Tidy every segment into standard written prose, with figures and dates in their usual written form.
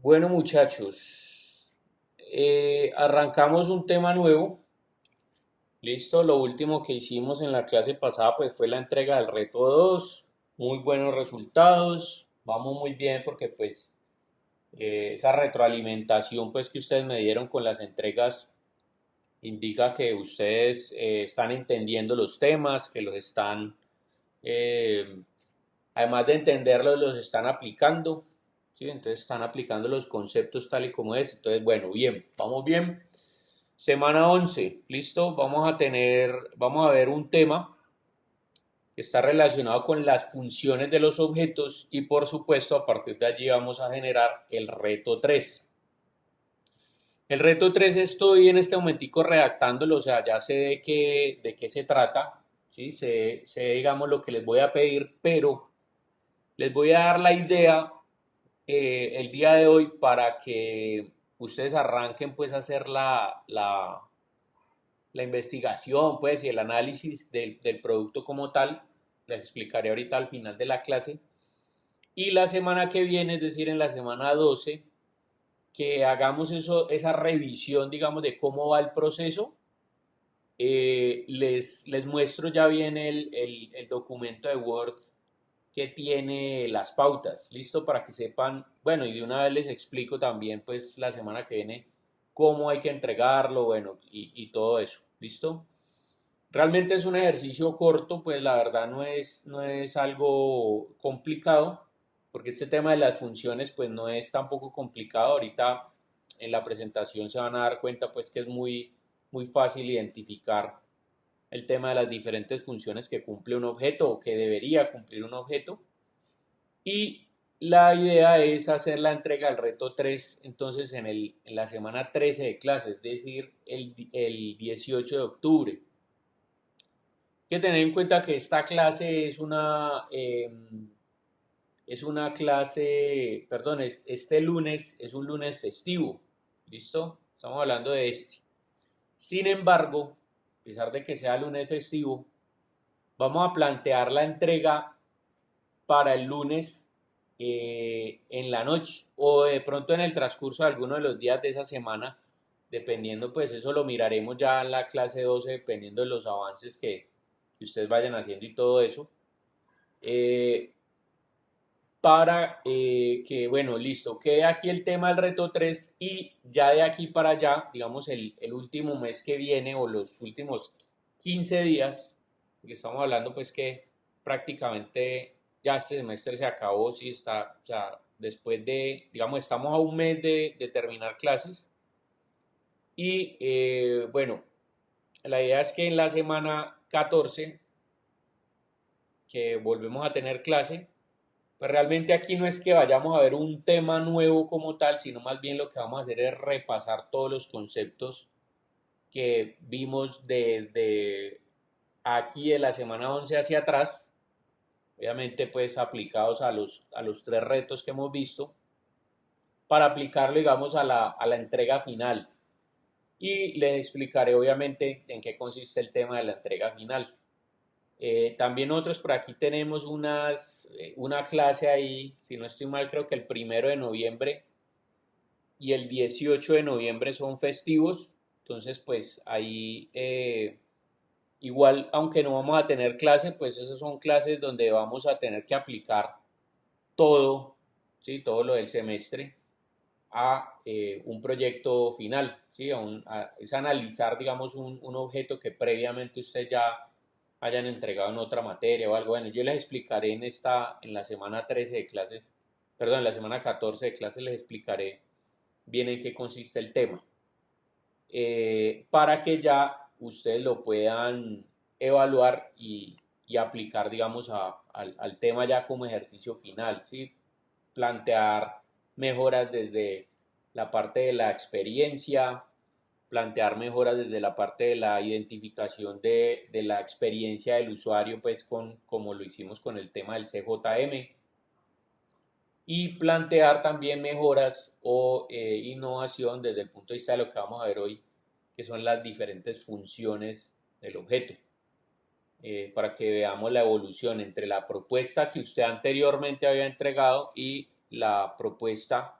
Bueno, muchachos, arrancamos un tema nuevo. Listo, lo último que hicimos en la clase pasada pues fue la entrega del reto 2. Muy buenos resultados. Vamos muy bien porque pues esa retroalimentación pues que ustedes me dieron con las entregas indica que ustedes están entendiendo los temas, que los están eh, además de entenderlos, los están aplicando, ¿sí? Entonces están aplicando los conceptos tal y como es. Entonces, bueno, bien, vamos bien. Semana 11, listo. Vamos a ver un tema que está relacionado con las funciones de los objetos y por supuesto a partir de allí vamos a generar el reto 3. El reto 3 estoy en este momentico redactándolo, o sea, ya sé de qué se trata, ¿sí? Sé, digamos, lo que les voy a pedir, pero les voy a dar la idea el día de hoy para que ustedes arranquen pues a hacer la investigación pues y el análisis del producto como tal. Les explicaré ahorita al final de la clase. Y la semana que viene, es decir, en la semana 12, que hagamos esa revisión, digamos, de cómo va el proceso. Les muestro ya bien el documento de Word que tiene las pautas, listo para que sepan, bueno, y de una vez les explico también pues la semana que viene cómo hay que entregarlo, bueno, y todo eso, listo. Realmente es un ejercicio corto, pues la verdad no es algo complicado, porque este tema de las funciones pues no es tampoco complicado. Ahorita en la presentación se van a dar cuenta pues que es muy fácil identificar el tema de las diferentes funciones que cumple un objeto o que debería cumplir un objeto. Y la idea es hacer la entrega del reto 3 entonces en la semana 13 de clases, es decir, el 18 de octubre. Hay que tener en cuenta que esta clase es una clase, perdón, este lunes es un lunes festivo, ¿listo? Estamos hablando de este. Sin embargo, a pesar de que sea lunes festivo, vamos a plantear la entrega para el lunes en la noche o de pronto en el transcurso de alguno de los días de esa semana, dependiendo, pues eso lo miraremos ya en la clase 12 dependiendo de los avances que ustedes vayan haciendo y todo eso. Eh, para que, bueno, listo, quede aquí el tema del reto 3 y ya de aquí para allá, digamos el último mes que viene o los últimos 15 días, porque estamos hablando pues que prácticamente ya este semestre se acabó, sí está, o sea, después de, digamos, estamos a un mes de terminar clases y bueno, la idea es que en la semana 14 que volvemos a tener clase, pues realmente aquí no es que vayamos a ver un tema nuevo como tal, sino más bien lo que vamos a hacer es repasar todos los conceptos que vimos desde aquí de la semana 11 hacia atrás, obviamente pues aplicados a los tres retos que hemos visto, para aplicarlo digamos a la entrega final. Y les explicaré obviamente en qué consiste el tema de la entrega final. También nosotros por aquí tenemos una clase ahí, si no estoy mal, creo que el 1 de noviembre y el 18 de noviembre son festivos. Entonces, pues ahí igual, aunque no vamos a tener clase, pues esas son clases donde vamos a tener que aplicar todo, ¿sí? Todo lo del semestre a un proyecto final, ¿sí? Es analizar, digamos, un objeto que previamente ustedes ya hayan entregado en otra materia o algo. Bueno, yo les explicaré en la semana 13 de clases, perdón, en la semana 14 de clases les explicaré bien en qué consiste el tema, para que ya ustedes lo puedan evaluar y aplicar, digamos, al tema ya como ejercicio final, ¿sí? Plantear mejoras desde la parte de la experiencia, plantear mejoras desde la parte de la identificación de la experiencia del usuario, pues como lo hicimos con el tema del CJM, y plantear también mejoras o innovación desde el punto de vista de lo que vamos a ver hoy, que son las diferentes funciones del objeto, para que veamos la evolución entre la propuesta que usted anteriormente había entregado y la propuesta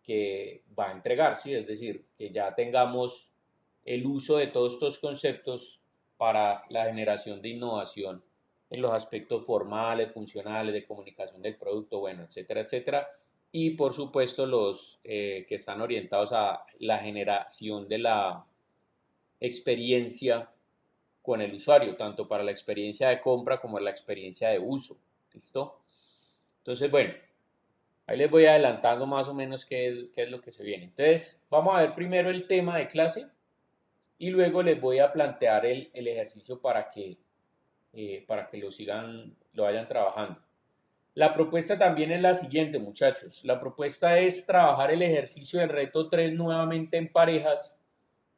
que va a entregar, ¿sí? Es decir, que ya tengamos el uso de todos estos conceptos para la generación de innovación en los aspectos formales, funcionales, de comunicación del producto, bueno, etcétera, etcétera. Y por supuesto los que están orientados a la generación de la experiencia con el usuario, tanto para la experiencia de compra como la experiencia de uso. ¿Listo? Entonces, bueno, ahí les voy adelantando más o menos qué es lo que se viene. Entonces, vamos a ver primero el tema de clase y luego les voy a plantear el ejercicio para que lo sigan, lo vayan trabajando. La propuesta también es la siguiente, muchachos. La propuesta es trabajar el ejercicio del reto 3 nuevamente en parejas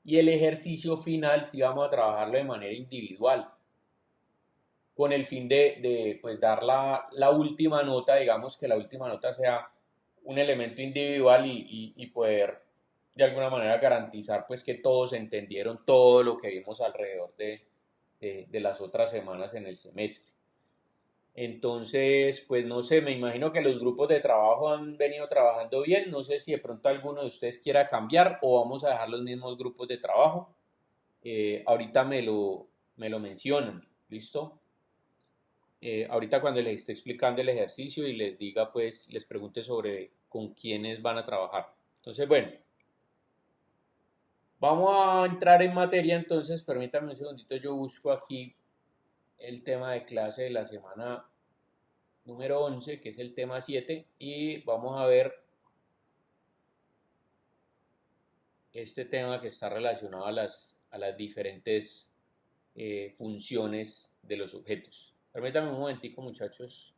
y el ejercicio final si vamos a trabajarlo de manera individual, con el fin de pues, dar la última nota, digamos que la última nota sea un elemento individual y poder de alguna manera garantizar pues que todos entendieron todo lo que vimos alrededor de las otras semanas en el semestre. Entonces, pues no sé, me imagino que los grupos de trabajo han venido trabajando bien. No sé si de pronto alguno de ustedes quiera cambiar o vamos a dejar los mismos grupos de trabajo. Ahorita me lo mencionan, ¿listo? Ahorita cuando les esté explicando el ejercicio y les diga, pues les pregunte sobre con quiénes van a trabajar. Entonces, bueno, vamos a entrar en materia. Entonces, permítanme un segundito, yo busco aquí el tema de clase de la semana número 11, que es el tema 7, y vamos a ver este tema que está relacionado a las diferentes funciones de los objetos. Permítanme un momentico, muchachos.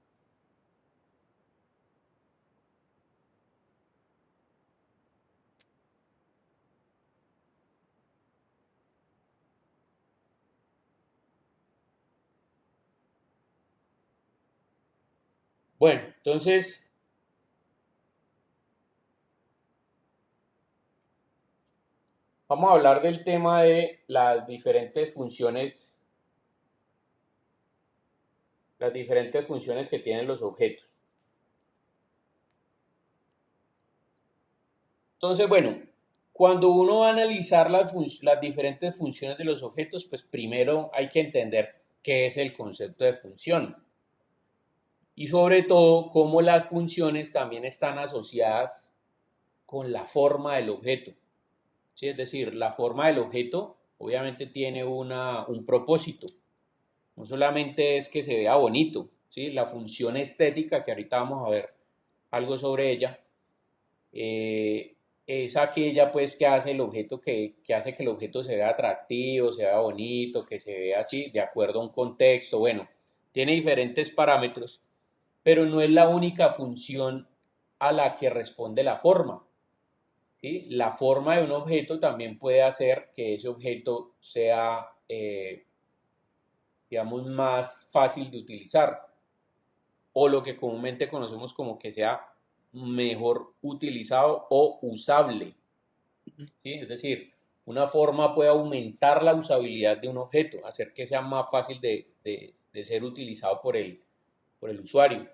Bueno, entonces vamos a hablar del tema de las diferentes funciones que tienen los objetos. Entonces, bueno, cuando uno va a analizar las diferentes funciones de los objetos, pues primero hay que entender qué es el concepto de función. Y sobre todo, cómo las funciones también están asociadas con la forma del objeto. ¿Sí? Es decir, la forma del objeto obviamente tiene un propósito. No solamente es que se vea bonito, ¿sí? La función estética, que ahorita vamos a ver algo sobre ella, eh, es aquella pues que hace el objeto que hace que el objeto se vea atractivo, se vea bonito, que se vea así, de acuerdo a un contexto. Bueno, tiene diferentes parámetros, pero no es la única función a la que responde la forma. ¿Sí? La forma de un objeto también puede hacer que ese objeto sea, digamos, más fácil de utilizar o lo que comúnmente conocemos como que sea mejor utilizado o usable. ¿Sí? Es decir, una forma puede aumentar la usabilidad de un objeto, hacer que sea más fácil de ser utilizado por el usuario.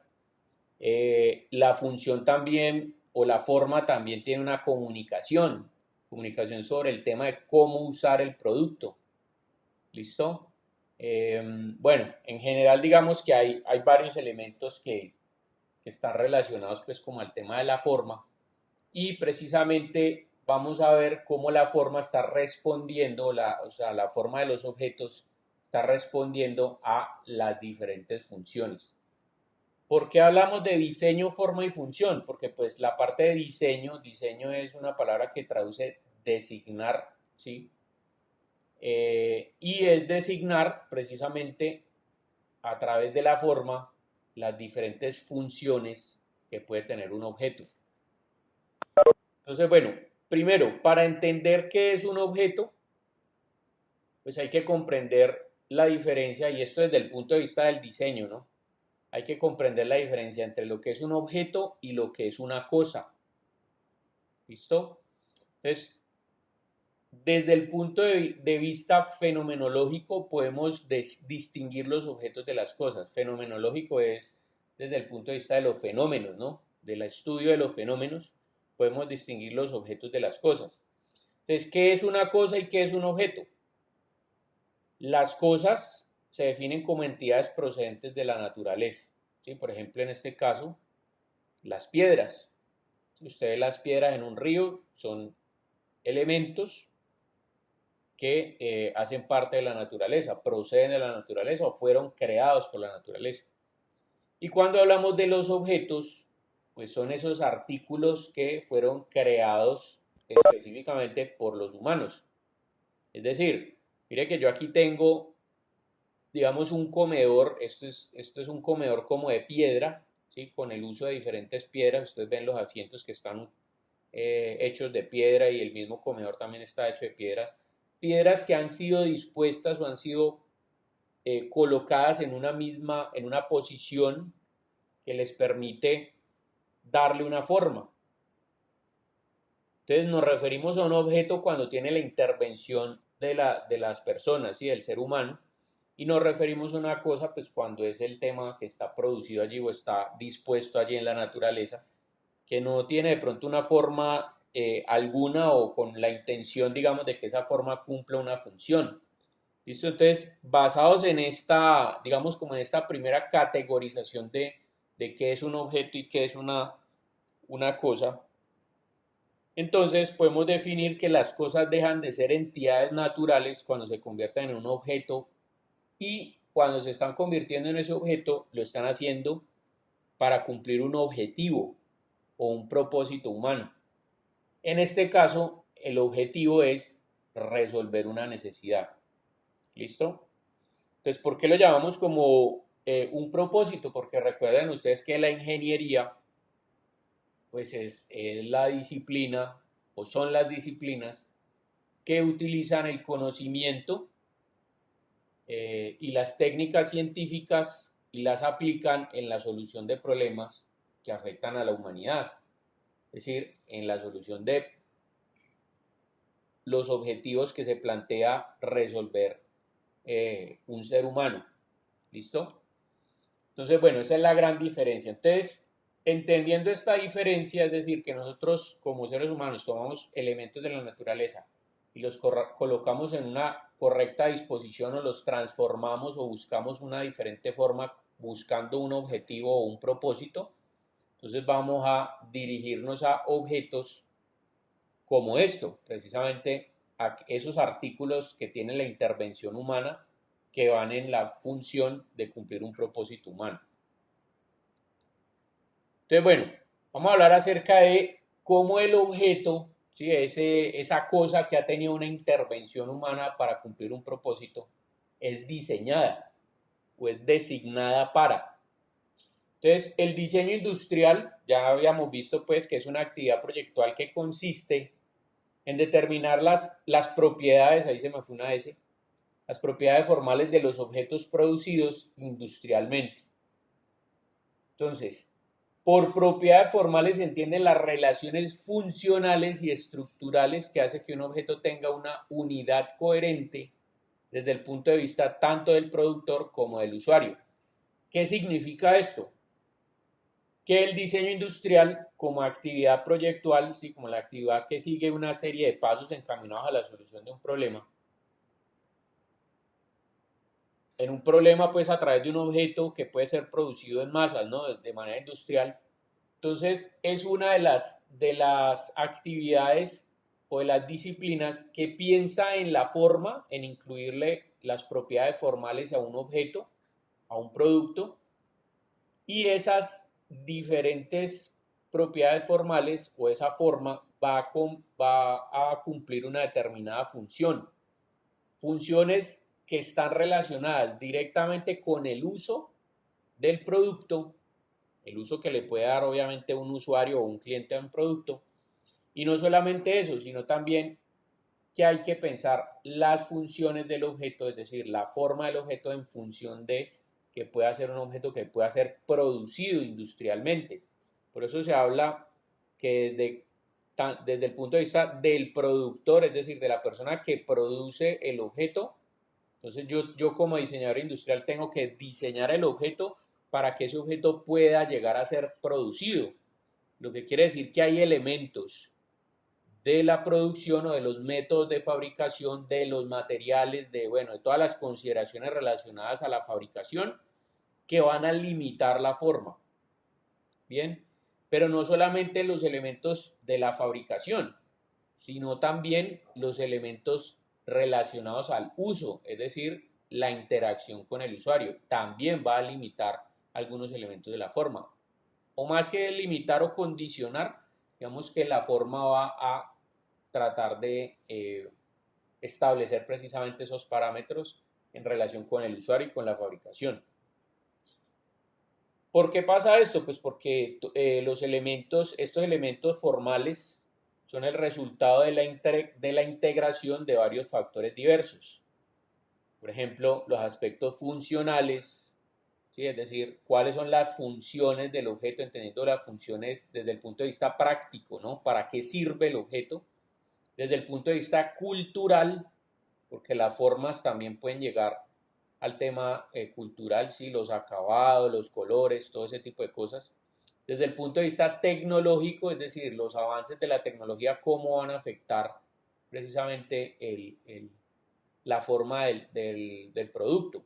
La función también o la forma también tiene una comunicación sobre el tema de cómo usar el producto. ¿Listo? Bueno, en general digamos que hay varios elementos que están relacionados pues como al tema de la forma y precisamente vamos a ver cómo la forma está respondiendo, o sea, la forma de los objetos está respondiendo a las diferentes funciones. ¿Por qué hablamos de diseño, forma y función? Porque pues la parte de diseño es una palabra que traduce designar, ¿sí? Y es designar precisamente a través de la forma las diferentes funciones que puede tener un objeto. Entonces, bueno, primero, para entender qué es un objeto, pues hay que comprender la diferencia, y esto desde el punto de vista del diseño, ¿no? Hay que comprender la diferencia entre lo que es un objeto y lo que es una cosa. ¿Listo? Entonces, desde el punto de vista fenomenológico podemos distinguir los objetos de las cosas. Fenomenológico es desde el punto de vista de los fenómenos, ¿no? Del estudio de los fenómenos. podemos distinguir los objetos de las cosas. Entonces, ¿qué es una cosa y qué es un objeto? Las cosas se definen como entidades procedentes de la naturaleza, ¿sí? Por ejemplo, en este caso, las piedras. Si usted ve las piedras en un río, son elementos que hacen parte de la naturaleza, proceden de la naturaleza o fueron creados por la naturaleza. Y cuando hablamos de los objetos, pues son esos artículos que fueron creados específicamente por los humanos. Es decir, mire que yo aquí tengo, digamos, un comedor, esto es un comedor como de piedra, ¿sí? Con el uso de diferentes piedras. Ustedes ven los asientos que están hechos de piedra y el mismo comedor también está hecho de piedras que han sido dispuestas o han sido colocadas en en una posición que les permite darle una forma. Entonces nos referimos a un objeto cuando tiene la intervención de las personas y del ser humano, y nos referimos a una cosa pues cuando es el tema que está producido allí o está dispuesto allí en la naturaleza, que no tiene de pronto una forma alguna o con la intención, digamos, de que esa forma cumpla una función. ¿Listo? Entonces, basados en esta, digamos, como en esta primera categorización de qué es un objeto y qué es una cosa, entonces podemos definir que las cosas dejan de ser entidades naturales cuando se convierten en un objeto y cuando se están convirtiendo en ese objeto lo están haciendo para cumplir un objetivo o un propósito humano. En este caso, el objetivo es resolver una necesidad. ¿Listo? Entonces, ¿por qué lo llamamos como un propósito? Porque recuerden ustedes que la ingeniería pues es la disciplina o son las disciplinas que utilizan el conocimiento y las técnicas científicas y las aplican en la solución de problemas que afectan a la humanidad, es decir, en la solución de los objetivos que se plantea resolver un ser humano. ¿Listo? Entonces, bueno, esa es la gran diferencia. Entonces, entendiendo esta diferencia, es decir, que nosotros como seres humanos tomamos elementos de la naturaleza y los colocamos en una correcta disposición o los transformamos o buscamos una diferente forma buscando un objetivo o un propósito, entonces vamos a dirigirnos a objetos como esto, precisamente a esos artículos que tienen la intervención humana que van en la función de cumplir un propósito humano. Entonces, bueno, vamos a hablar acerca de cómo el objeto, ¿sí? Esa cosa que ha tenido una intervención humana para cumplir un propósito, es diseñada o es designada para. Entonces, el diseño industrial, ya habíamos visto pues que es una actividad proyectual que consiste en determinar las propiedades, ahí se me fue una S, las propiedades formales de los objetos producidos industrialmente. Entonces, por propiedades formales se entienden las relaciones funcionales y estructurales que hace que un objeto tenga una unidad coherente desde el punto de vista tanto del productor como del usuario. ¿Qué significa esto? Que el diseño industrial como actividad proyectual, ¿sí? Como la actividad que sigue una serie de pasos encaminados a la solución de un problema, en un problema pues a través de un objeto que puede ser producido en masas, ¿no? De manera industrial. Entonces es una de las actividades o de las disciplinas que piensa en la forma, en incluirle las propiedades formales a un objeto, a un producto, y esas diferentes propiedades formales o esa forma va a cumplir una determinada función. Funciones que están relacionadas directamente con el uso del producto, el uso que le puede dar obviamente un usuario o un cliente a un producto, y no solamente eso, sino también que hay que pensar las funciones del objeto, es decir, la forma del objeto en función de que pueda ser un objeto que pueda ser producido industrialmente. Por eso se habla que desde el punto de vista del productor, es decir, de la persona que produce el objeto, entonces yo como diseñador industrial tengo que diseñar el objeto para que ese objeto pueda llegar a ser producido. lo que quiere decir que hay elementos de la producción o de los métodos de fabricación, de los materiales, de todas las consideraciones relacionadas a la fabricación que van a limitar la forma. Bien, pero no solamente los elementos de la fabricación, sino también los elementos relacionados al uso, es decir, la interacción con el usuario. También va a limitar algunos elementos de la forma. O más que limitar o condicionar, digamos que la forma va a tratar de establecer precisamente esos parámetros en relación con el usuario y con la fabricación. ¿Por qué pasa esto? Pues porque estos elementos formales son el resultado de la integración de varios factores diversos. Por ejemplo, los aspectos funcionales, ¿sí? Es decir, cuáles son las funciones del objeto, entendiendo las funciones desde el punto de vista práctico, ¿no? ¿Para qué sirve el objeto? Desde el punto de vista cultural, porque las formas también pueden llegar al tema cultural, ¿sí? Los acabados, los colores, todo ese tipo de cosas. Desde el punto de vista tecnológico, es decir, los avances de la tecnología, cómo van a afectar precisamente la forma del producto.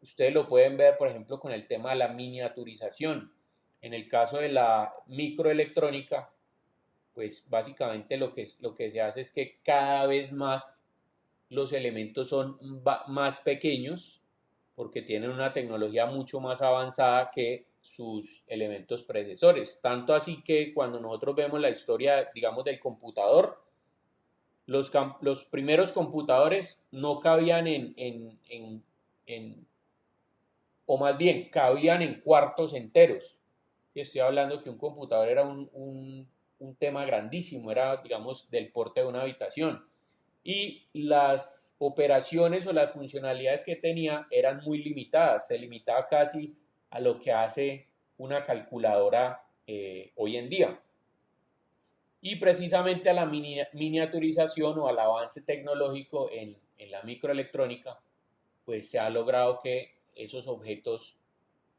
Ustedes lo pueden ver, por ejemplo, con el tema de la miniaturización. En el caso de la microelectrónica, pues básicamente lo que se hace es que cada vez más los elementos son más pequeños porque tienen una tecnología mucho más avanzada que sus elementos predecesores. Tanto así que cuando nosotros vemos la historia, digamos, del computador, los primeros computadores no cabían o más bien, cabían en cuartos enteros. Sí, estoy hablando que un computador era un tema grandísimo, era, digamos, del porte de una habitación. Y las operaciones o las funcionalidades que tenía eran muy limitadas, se limitaba casi a lo que hace una calculadora hoy en día. Y precisamente a la miniaturización o al avance tecnológico en la microelectrónica, pues se ha logrado que esos objetos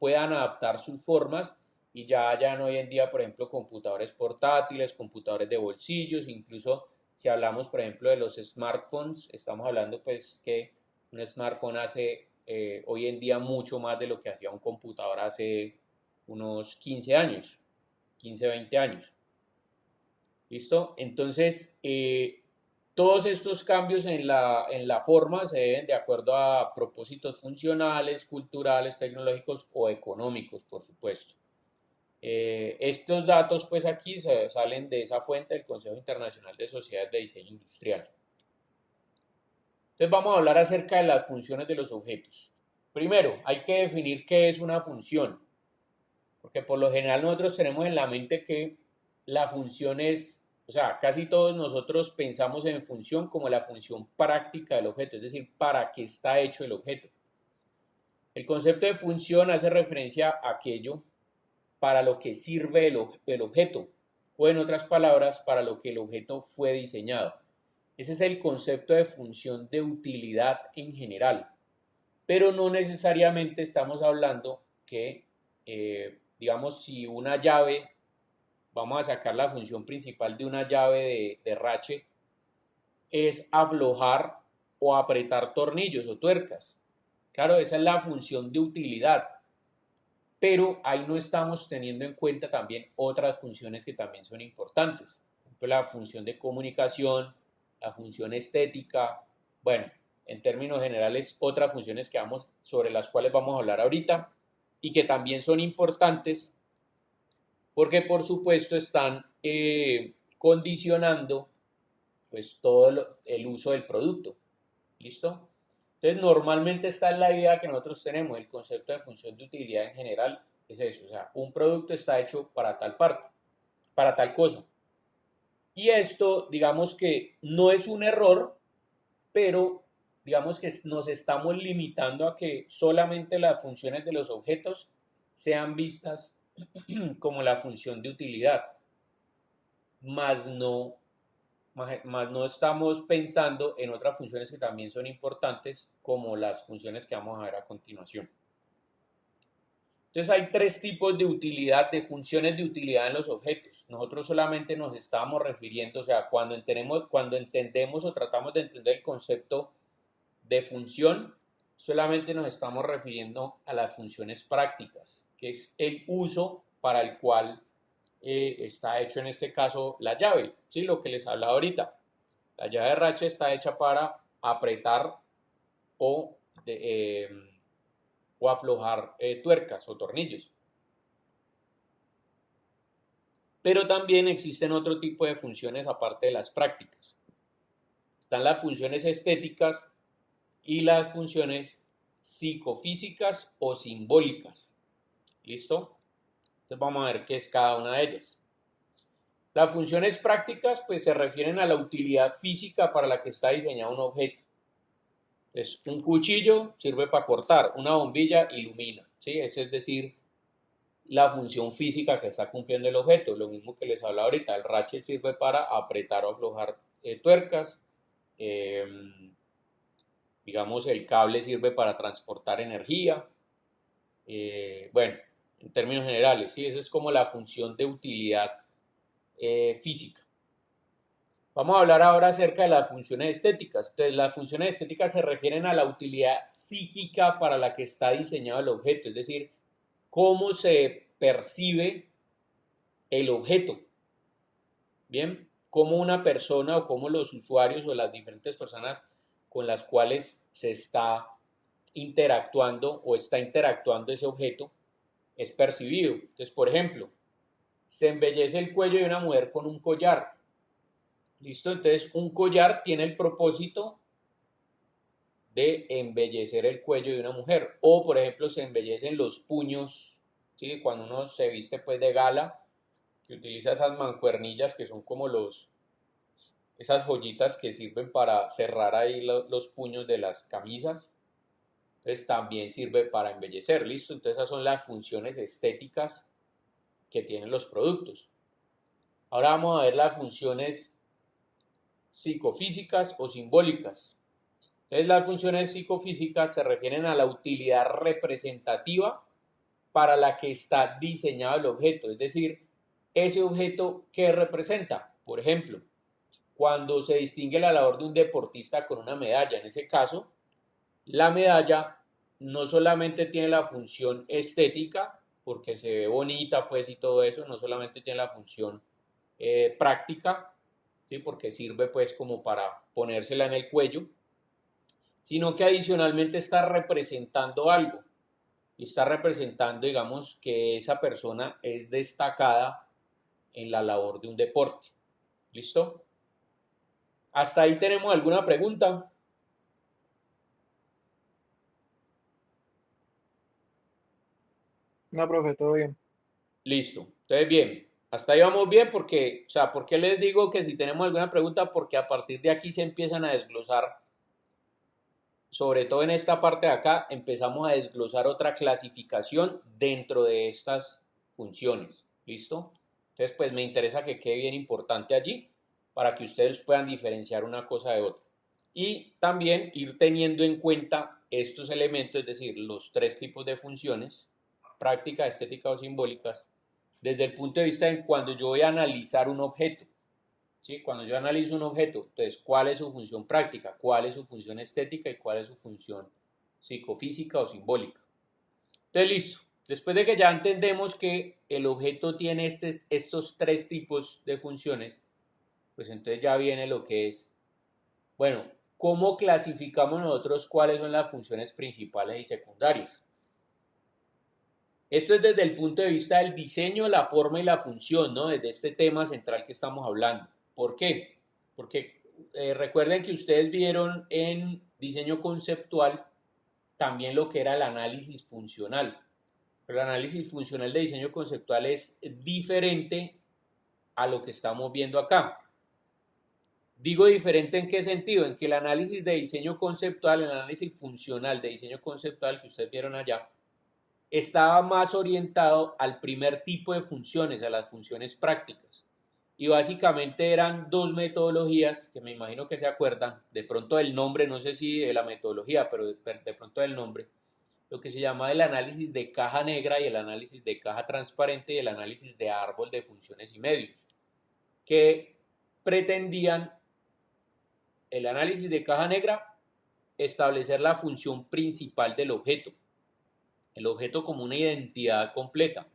puedan adaptar sus formas y ya hayan hoy en día, por ejemplo, computadores portátiles, computadores de bolsillos, incluso si hablamos, por ejemplo, de los smartphones, estamos hablando pues que un smartphone hace hoy en día mucho más de lo que hacía un computador hace unos 15 años, 15, 20 años. ¿Listo? Entonces, todos estos cambios en la forma se deben de acuerdo a propósitos funcionales, culturales, tecnológicos o económicos, por supuesto. Estos datos, pues aquí salen de esa fuente del Consejo Internacional de Sociedades de Diseño Industrial. Entonces vamos a hablar acerca de las funciones de los objetos. Primero, hay que definir qué es una función, porque por lo general nosotros tenemos en la mente que la función es, o sea, casi todos nosotros pensamos en función como la función práctica del objeto, es decir, para qué está hecho el objeto. El concepto de función hace referencia a aquello para lo que sirve el objeto, o en otras palabras, para lo que el objeto fue diseñado. Ese es el concepto de función de utilidad en general, pero no necesariamente estamos hablando que, digamos, si una llave, vamos a sacar la función principal de una llave de rache, es aflojar o apretar tornillos o tuercas. Claro, esa es la función de utilidad, pero ahí no estamos teniendo en cuenta también otras funciones que también son importantes. Por ejemplo, la función de comunicación, la función estética, bueno, en términos generales, otras funciones sobre las cuales vamos a hablar ahorita y que también son importantes porque por supuesto están condicionando pues todo el uso del producto. ¿Listo? Entonces normalmente esta es la idea que nosotros tenemos, el concepto de función de utilidad en general es eso, o sea, un producto está hecho para tal parte, para tal cosa. Y esto, digamos que no es un error, pero digamos que nos estamos limitando a que solamente las funciones de los objetos sean vistas como la función de utilidad, más no estamos pensando en otras funciones que también son importantes, como las funciones que vamos a ver a continuación. Entonces hay tres tipos de utilidad, de funciones de utilidad en los objetos. Nosotros solamente nos estábamos refiriendo, o sea, cuando entendemos o tratamos de entender el concepto de función, solamente nos estamos refiriendo a las funciones prácticas, que es el uso para el cual está hecho en este caso la llave, ¿sí? Lo que les hablaba ahorita. La llave de rache está hecha para apretar o, o aflojar tuercas o tornillos. Pero también existen otro tipo de funciones aparte de las prácticas. Están las funciones estéticas y las funciones psicofísicas o simbólicas. ¿Listo? Entonces vamos a ver qué es cada una de ellas. Las funciones prácticas pues se refieren a la utilidad física para la que está diseñado un objeto. Entonces, un cuchillo sirve para cortar, una bombilla ilumina, ¿sí? Es decir, la función física que está cumpliendo el objeto. Lo mismo que les hablaba ahorita, el ratchet sirve para apretar o aflojar tuercas. Digamos, el cable sirve para transportar energía. Bueno, en términos generales, ¿sí? Esa es como la función de utilidad física. Vamos a hablar ahora acerca de las funciones estéticas. Entonces, las funciones estéticas se refieren a la utilidad psíquica para la que está diseñado el objeto, es decir, cómo se percibe el objeto. Bien, cómo una persona o cómo los usuarios o las diferentes personas con las cuales se está interactuando o está interactuando ese objeto es percibido. Entonces, por ejemplo, se embellece el cuello de una mujer con un collar. ¿Listo? Entonces, un collar tiene el propósito de embellecer el cuello de una mujer. O, por ejemplo, se embellecen los puños, ¿sí? Cuando uno se viste pues de gala, que utiliza esas mancuernillas que son como esas joyitas que sirven para cerrar ahí los puños de las camisas. Entonces, también sirve para embellecer. ¿Listo? Entonces, esas son las funciones estéticas que tienen los productos. Ahora vamos a ver las funciones psicofísicas o simbólicas. Entonces, las funciones psicofísicas se refieren a la utilidad representativa para la que está diseñado el objeto, es decir, ese objeto que representa. Por ejemplo, cuando se distingue la labor de un deportista con una medalla, en ese caso, la medalla no solamente tiene la función estética, porque se ve bonita pues y todo eso, no solamente tiene la función práctica, ¿sí? Porque sirve pues como para ponérsela en el cuello, sino que adicionalmente está representando algo, y está representando, digamos, que esa persona es destacada en la labor de un deporte. ¿Listo? ¿Hasta ahí tenemos alguna pregunta? No, profe, todo bien. Listo. Entonces, bien, hasta ahí vamos bien porque, o sea, ¿por qué les digo que si tenemos alguna pregunta? Porque a partir de aquí se empiezan a desglosar, sobre todo en esta parte de acá, empezamos a desglosar otra clasificación dentro de estas funciones. ¿Listo? Entonces, pues me interesa que quede bien importante allí para que ustedes puedan diferenciar una cosa de otra. Y también ir teniendo en cuenta estos elementos, es decir, los tres tipos de funciones, prácticas, estéticas o simbólicas, desde el punto de vista de cuando yo voy a analizar un objeto. ¿Sí? Cuando yo analizo un objeto, entonces, ¿cuál es su función práctica? ¿Cuál es su función estética? ¿Y cuál es su función psicofísica o simbólica? Entonces, listo. Después de que ya entendemos que el objeto tiene estos tres tipos de funciones, pues entonces ya viene lo que es, bueno, ¿cómo clasificamos nosotros cuáles son las funciones principales y secundarias? Esto es desde el punto de vista del diseño, la forma y la función, ¿no? Desde este tema central que estamos hablando. ¿Por qué? Porque recuerden que ustedes vieron en diseño conceptual también lo que era el análisis funcional. Pero el análisis funcional de diseño conceptual es diferente a lo que estamos viendo acá. Digo diferente en qué sentido, en que el análisis de diseño conceptual, el análisis funcional de diseño conceptual que ustedes vieron allá, estaba más orientado al primer tipo de funciones, a las funciones prácticas. Y básicamente eran dos metodologías que me imagino que se acuerdan, de pronto del nombre, no sé si de la metodología, pero de pronto del nombre, lo que se llama el análisis de caja negra y el análisis de caja transparente y el análisis de árbol de funciones y medios, que pretendían el análisis de caja negra establecer la función principal del objeto, el objeto como una identidad completa.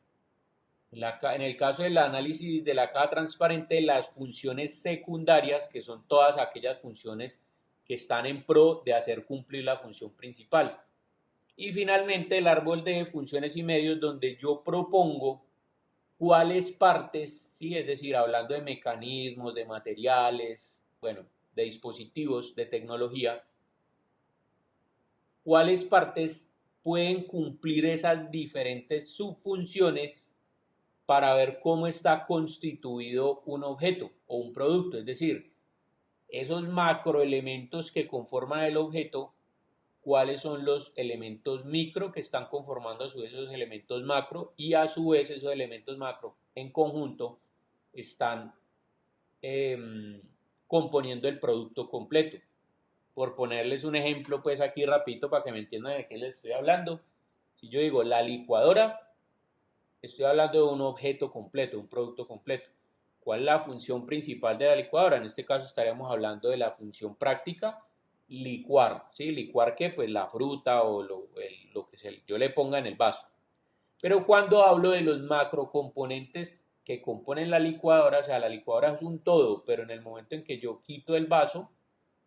En el caso del análisis de la caja transparente, las funciones secundarias, que son todas aquellas funciones que están en pro de hacer cumplir la función principal. Y finalmente el árbol de funciones y medios, donde yo propongo cuáles partes, ¿sí? Es decir, hablando de mecanismos, de materiales, bueno, de dispositivos, de tecnología, cuáles partes pueden cumplir esas diferentes subfunciones para ver cómo está constituido un objeto o un producto. Es decir, esos macroelementos que conforman el objeto, cuáles son los elementos micro que están conformando a su vez esos elementos macro, y a su vez esos elementos macro en conjunto están componiendo el producto completo. Por ponerles un ejemplo pues aquí rapidito para que me entiendan de qué les estoy hablando. Si yo digo la licuadora, estoy hablando de un objeto completo, un producto completo. ¿Cuál es la función principal de la licuadora? En este caso estaríamos hablando de la función práctica, licuar. ¿Sí? ¿Licuar qué? Pues la fruta o lo que yo le ponga en el vaso. Pero cuando hablo de los macrocomponentes que componen la licuadora, o sea, la licuadora es un todo, pero en el momento en que yo quito el vaso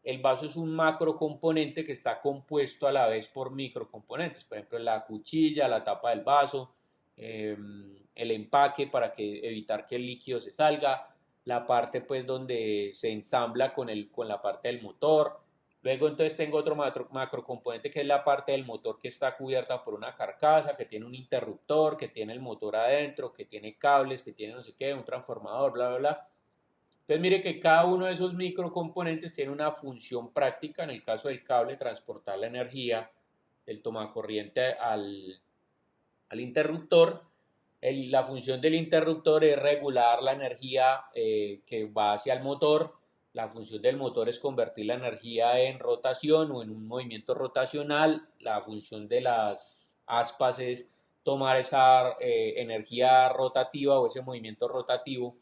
es un macrocomponente que está compuesto a la vez por microcomponentes. Por ejemplo, la cuchilla, la tapa del vaso, el empaque para evitar que el líquido se salga, la parte pues donde se ensambla con la parte del motor. Luego entonces tengo otro macrocomponente que es la parte del motor que está cubierta por una carcasa, que tiene un interruptor, que tiene el motor adentro, que tiene cables, que tiene no sé qué, un transformador, bla, bla, bla. Entonces mire que cada uno de esos microcomponentes tiene una función práctica. En el caso del cable, transportar la energía del tomacorriente al interruptor. La función del interruptor es regular la energía que va hacia el motor. La función del motor es convertir la energía en rotación o en un movimiento rotacional. La función de las aspas es tomar esa energía rotativa o ese movimiento rotativo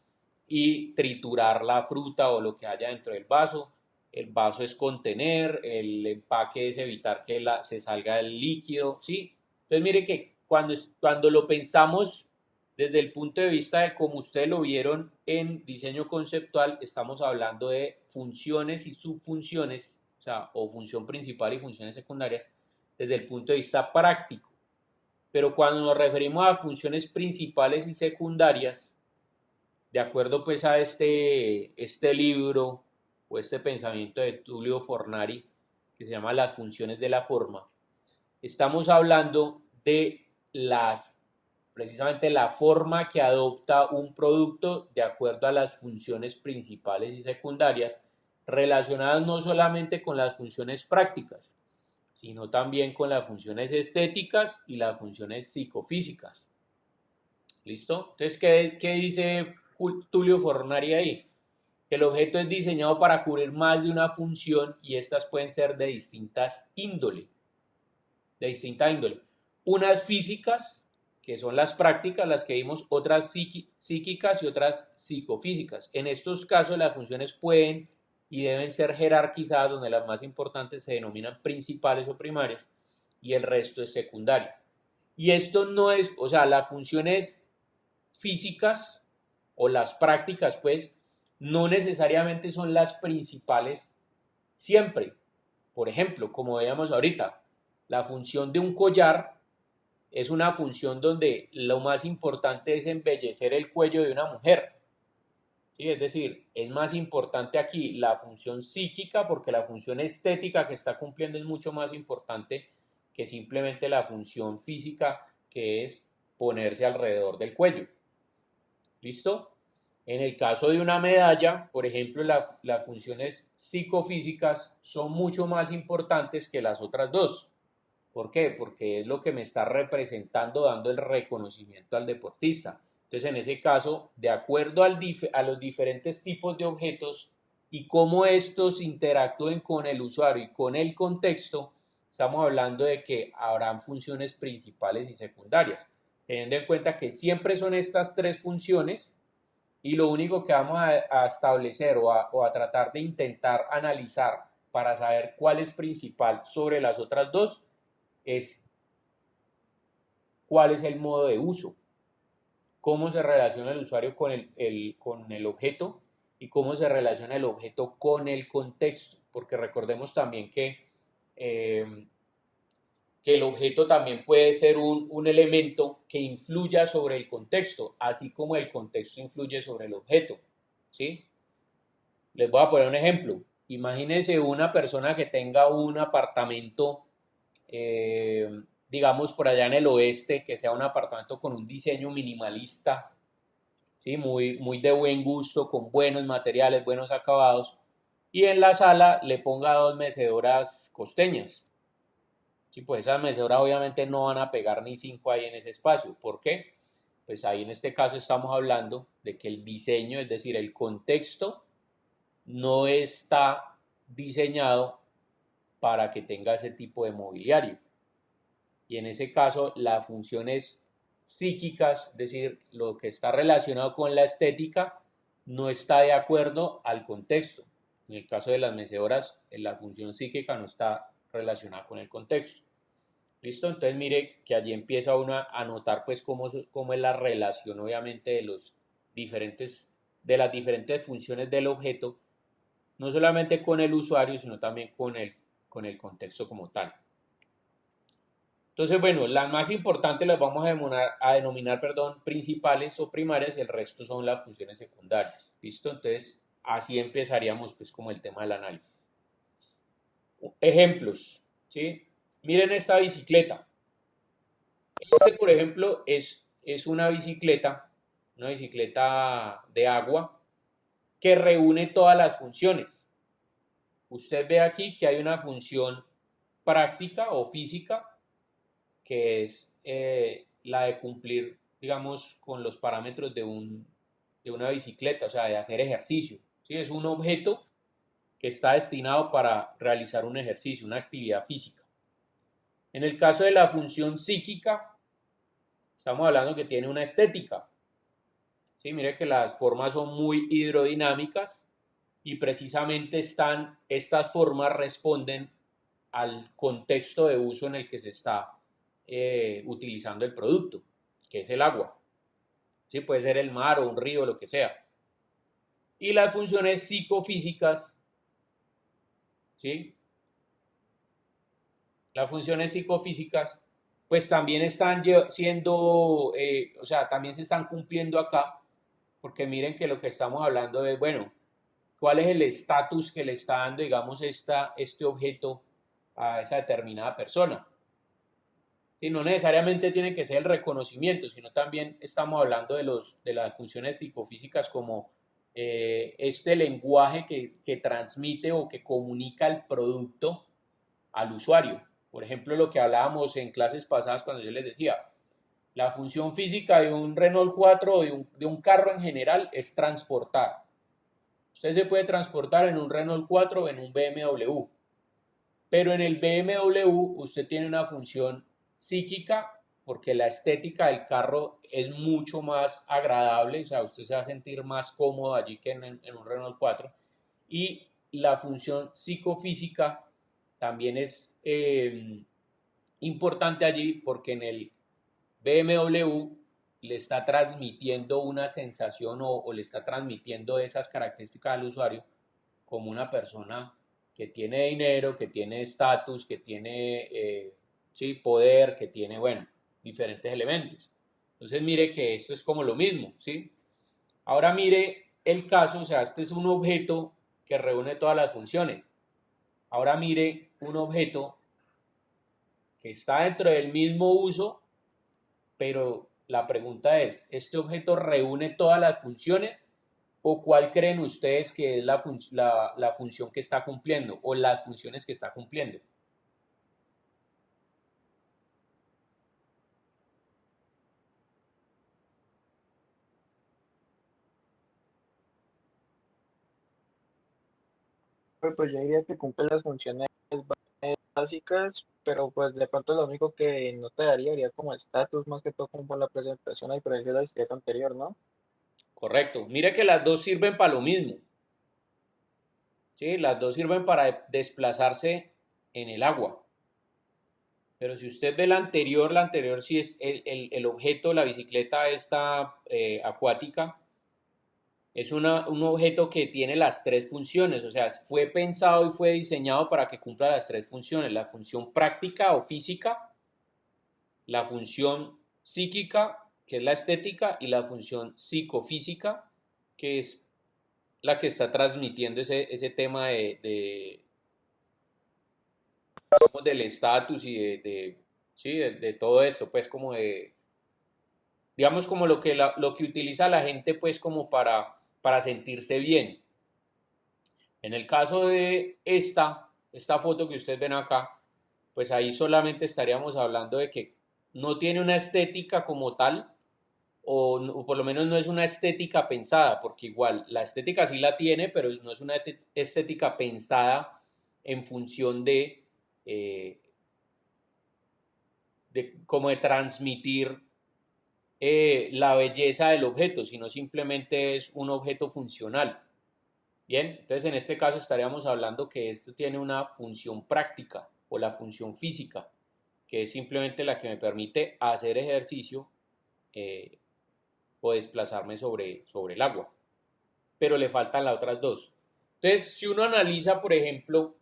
y triturar la fruta o lo que haya dentro del vaso. El vaso es contener, el empaque es evitar que se salga el líquido, ¿sí? Entonces mire que cuando lo pensamos desde el punto de vista de cómo ustedes lo vieron en diseño conceptual, estamos hablando de funciones y subfunciones, o sea, o función principal y funciones secundarias, desde el punto de vista práctico. Pero cuando nos referimos a funciones principales y secundarias, de acuerdo pues a este libro o este pensamiento de Tullio Fornari, que se llama Las funciones de la forma, estamos hablando de precisamente la forma que adopta un producto de acuerdo a las funciones principales y secundarias, relacionadas no solamente con las funciones prácticas, sino también con las funciones estéticas y las funciones psicofísicas. ¿Listo? Entonces, ¿qué dice Tullio Fornari ahí? Que el objeto es diseñado para cubrir más de una función y estas pueden ser de distinta índole. Unas físicas, que son las prácticas, las que vimos, otras psíquicas y otras psicofísicas. En estos casos las funciones pueden y deben ser jerarquizadas, donde las más importantes se denominan principales o primarias y el resto es secundarias. Y esto no es, o sea, las funciones físicas o las prácticas, pues, no necesariamente son las principales siempre. Por ejemplo, como veíamos ahorita, la función de un collar es una función donde lo más importante es embellecer el cuello de una mujer. ¿Sí? Es decir, es más importante aquí la función psíquica porque la función estética que está cumpliendo es mucho más importante que simplemente la función física que es ponerse alrededor del cuello. ¿Listo? En el caso de una medalla, por ejemplo, las funciones psicofísicas son mucho más importantes que las otras dos. ¿Por qué? Porque es lo que me está representando, dando el reconocimiento al deportista. Entonces, en ese caso, de acuerdo a los diferentes tipos de objetos y cómo estos interactúen con el usuario y con el contexto, estamos hablando de que habrán funciones principales y secundarias, teniendo en cuenta que siempre son estas tres funciones y lo único que vamos a establecer o a tratar de intentar analizar para saber cuál es principal sobre las otras dos es cuál es el modo de uso, cómo se relaciona el usuario con el objeto y cómo se relaciona el objeto con el contexto, porque recordemos también eh, que el objeto también puede ser un elemento que influya sobre el contexto, así como el contexto influye sobre el objeto, ¿sí? Les voy a poner un ejemplo. Imagínense una persona que tenga un apartamento, eh, digamos por allá en el oeste, que sea un apartamento con un diseño minimalista, ¿sí? Muy de buen gusto, con buenos materiales, buenos acabados, y en la sala le ponga dos mecedoras costeñas. Sí, pues esas mecedoras obviamente no van a pegar ni cinco ahí en ese espacio. ¿Por qué? Pues ahí en este caso estamos hablando de que el diseño, es decir, el contexto, no está diseñado para que tenga ese tipo de mobiliario. Y en ese caso, las funciones psíquicas, es decir, lo que está relacionado con la estética, no está de acuerdo al contexto. En el caso de las mecedoras, la función psíquica no está relacionada con el contexto. ¿Listo? Entonces mire que allí empieza uno a notar pues cómo es la relación obviamente de las diferentes funciones del objeto, no solamente con el usuario, sino también con el contexto como tal. Entonces, bueno, las más importantes las vamos a denominar, perdón, principales o primarias y el resto son las funciones secundarias. ¿Listo? Entonces, así empezaríamos pues como el tema del análisis. Ejemplos, ¿sí? Miren esta bicicleta. Este, por ejemplo, es una bicicleta de agua que reúne todas las funciones. Usted ve aquí que hay una función práctica o física que es la de cumplir, digamos, con los parámetros de una bicicleta, o sea, de hacer ejercicio. ¿Sí? Es un objeto que está destinado para realizar un ejercicio, una actividad física. En el caso de la función psíquica, estamos hablando que tiene una estética. ¿Sí? Mire que las formas son muy hidrodinámicas y precisamente estas formas responden al contexto de uso en el que se está utilizando el producto, que es el agua. ¿Sí? Puede ser el mar o un río, lo que sea. Y las funciones psicofísicas, ¿sí? Las funciones psicofísicas, pues también están siendo, o sea, también se están cumpliendo acá, porque miren que lo que estamos hablando es, bueno, ¿cuál es el estatus que le está dando, digamos, este objeto a esa determinada persona? Sí, no necesariamente tiene que ser el reconocimiento, sino también estamos hablando de las funciones psicofísicas como este lenguaje que transmite o que comunica el producto al usuario. Por ejemplo, lo que hablábamos en clases pasadas cuando yo les decía, la función física de un Renault 4 o de un carro en general es transportar. Usted se puede transportar en un Renault 4 o en un BMW, pero en el BMW usted tiene una función psíquica porque la estética del carro es mucho más agradable, o sea, usted se va a sentir más cómodo allí que en un Renault 4. Y la función psicofísica también es importante allí porque en el BMW le está transmitiendo una sensación o le está transmitiendo esas características al usuario como una persona que tiene dinero, que tiene estatus, que tiene sí, poder, que tiene, bueno, diferentes elementos. Entonces mire que esto es como lo mismo, ¿sí? Ahora mire el caso, o sea, este es un objeto que reúne todas las funciones. Ahora mire un objeto que está dentro del mismo uso, pero la pregunta es, ¿este objeto reúne todas las funciones o cuál creen ustedes que es la función que está cumpliendo o las funciones que está cumpliendo? Pues yo diría que cumple las funciones básicas, pero pues de pronto lo único que no te daría como estatus, más que todo como por la presentación, a diferencia de la bicicleta anterior, ¿no? Correcto. Mire que las dos sirven para lo mismo, ¿sí? Las dos sirven para desplazarse en el agua. Pero si usted ve la anterior sí es el objeto, la bicicleta esta acuática, es un objeto que tiene las tres funciones, o sea, fue pensado y fue diseñado para que cumpla las tres funciones, la función práctica o física, la función psíquica, que es la estética, y la función psicofísica, que es la que está transmitiendo ese tema digamos, del estatus y sí, de todo esto, pues como digamos como lo que utiliza la gente pues como para sentirse bien. En el caso de esta foto que ustedes ven acá, pues ahí solamente estaríamos hablando de que no tiene una estética como tal, o por lo menos no es una estética pensada, porque igual la estética sí la tiene, pero no es una estética pensada en función eh, como de transmitir la belleza del objeto, sino simplemente es un objeto funcional. Bien, entonces en este caso estaríamos hablando que esto tiene una función práctica o la función física, que es simplemente la que me permite hacer ejercicio eh, o desplazarme sobre el agua. Pero le faltan las otras dos. Entonces, si uno analiza, por ejemplo,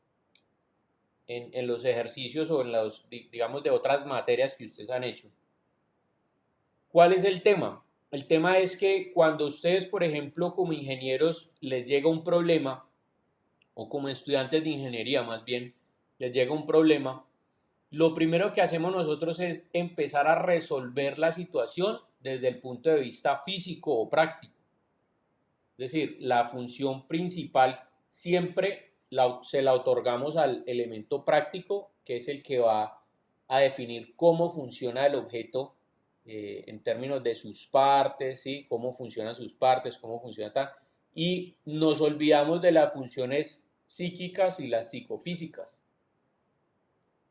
en los ejercicios o en los, digamos, de otras materias que ustedes han hecho, ¿cuál es el tema? El tema es que cuando ustedes, por ejemplo, como ingenieros, les llega un problema, o como estudiantes de ingeniería más bien, les llega un problema, lo primero que hacemos nosotros es empezar a resolver la situación desde el punto de vista físico o práctico. Es decir, la función principal siempre se la otorgamos al elemento práctico, que es el que va a definir cómo funciona el objeto en términos de sus partes, ¿sí? Cómo funcionan sus partes, cómo funciona tal. Y nos olvidamos de las funciones psíquicas y las psicofísicas.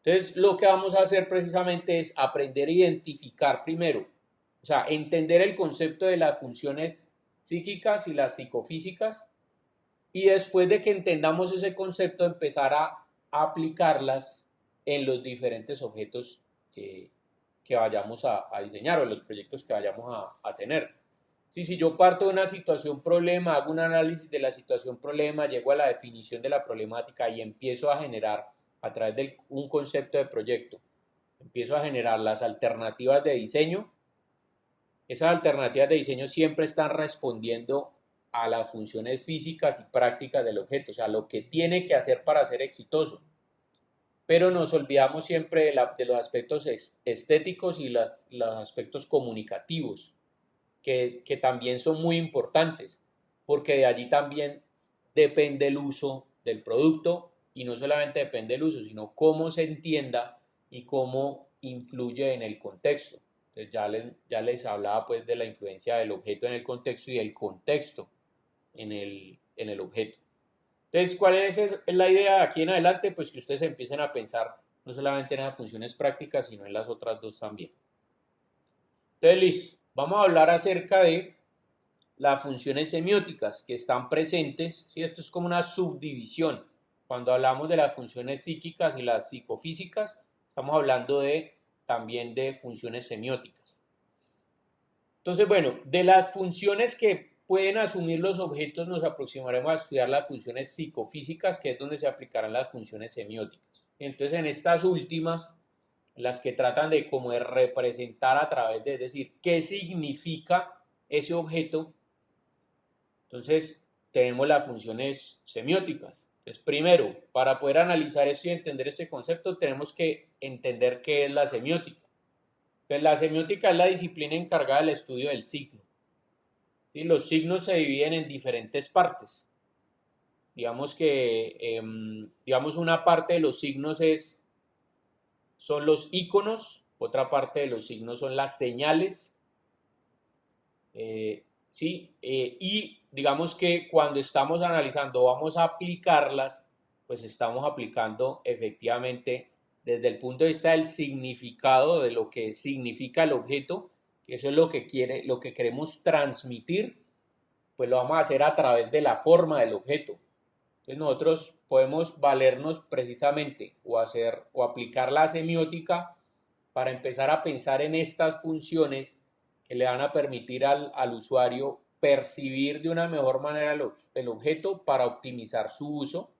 Entonces, lo que vamos a hacer precisamente es aprender a identificar primero, o sea, entender el concepto de las funciones psíquicas y las psicofísicas, y después de que entendamos ese concepto, empezar a aplicarlas en los diferentes objetos que vayamos a diseñar o en los proyectos que vayamos a tener. Si yo parto de una situación problema, hago un análisis de la situación problema, llego a la definición de la problemática y empiezo a generar a través de un concepto de proyecto, empiezo a generar las alternativas de diseño. Esas alternativas de diseño siempre están respondiendo a las funciones físicas y prácticas del objeto, o sea, lo que tiene que hacer para ser exitoso. Pero nos olvidamos siempre de los aspectos estéticos y los aspectos comunicativos, que también son muy importantes, porque de allí también depende el uso del producto, y no solamente depende el uso, sino cómo se entienda y cómo influye en el contexto. Entonces ya les hablaba pues de la influencia del objeto en el contexto y del contexto en el objeto. Entonces, ¿cuál es la idea de aquí en adelante? Pues que ustedes empiecen a pensar no solamente en las funciones prácticas, sino en las otras dos también. Entonces, listo. Vamos a hablar acerca de las funciones semióticas que están presentes, ¿sí? Esto es como una subdivisión. Cuando hablamos de las funciones psíquicas y las psicofísicas, estamos hablando también de funciones semióticas. Entonces, bueno, de las funciones que pueden asumir los objetos nos aproximaremos a estudiar las funciones psicofísicas, que es donde se aplicarán las funciones semióticas. Entonces, en estas últimas, las que tratan de como de representar a través de, es decir, qué significa ese objeto. Entonces, tenemos las funciones semióticas. Entonces, primero, para poder analizar esto y entender este concepto, tenemos que entender qué es la semiótica. Entonces, la semiótica es la disciplina encargada del estudio del signo. ¿Sí? Los signos se dividen en diferentes partes. Digamos que, digamos, una parte de los signos son los iconos, otra parte de los signos son las señales, ¿sí? Y digamos que cuando estamos analizando, vamos a aplicarlas, pues estamos aplicando efectivamente desde el punto de vista del significado, de lo que significa el objeto, que eso es lo que queremos transmitir, pues lo vamos a hacer a través de la forma del objeto. Entonces nosotros podemos valernos precisamente o aplicar la semiótica para empezar a pensar en estas funciones que le van a permitir al usuario percibir de una mejor manera el objeto para optimizar su uso,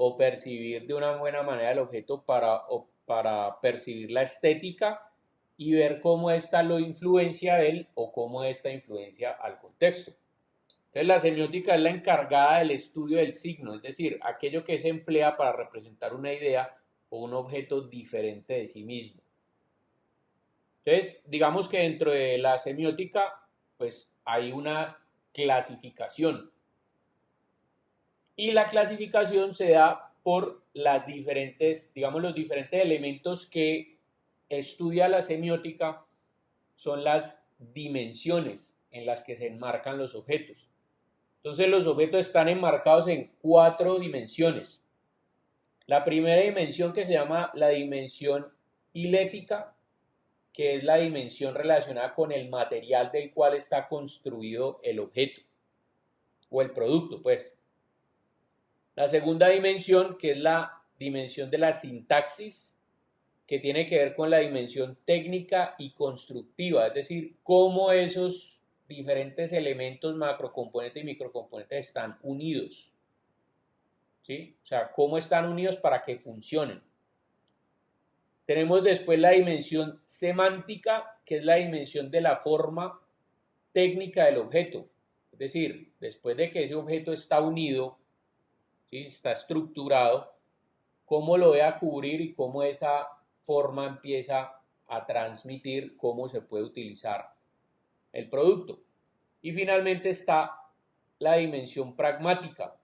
o percibir de una buena manera el objeto para percibir la estética y ver cómo ésta lo influencia a él o cómo ésta influencia al contexto. Entonces la semiótica es la encargada del estudio del signo, es decir, aquello que se emplea para representar una idea o un objeto diferente de sí mismo. Entonces, digamos que dentro de la semiótica, pues hay una clasificación. Y la clasificación se da por las diferentes, digamos, los diferentes elementos que estudia la semiótica son las dimensiones en las que se enmarcan los objetos. Entonces los objetos están enmarcados en 4 dimensiones. La primera dimensión, que se llama la dimensión hilética, que es la dimensión relacionada con el material del cual está construido el objeto o el producto, pues. La segunda dimensión, que es la dimensión de la sintaxis, que tiene que ver con la dimensión técnica y constructiva, es decir, cómo esos diferentes elementos macrocomponentes y microcomponentes están unidos, ¿sí? O sea, cómo están unidos para que funcionen. Tenemos después la dimensión semántica, que es la dimensión de la forma técnica del objeto, es decir, después de que ese objeto está unido, ¿sí?, está estructurado, cómo lo voy a cubrir y cómo esa forma empieza a transmitir cómo se puede utilizar el producto. Y finalmente está la dimensión pragmática,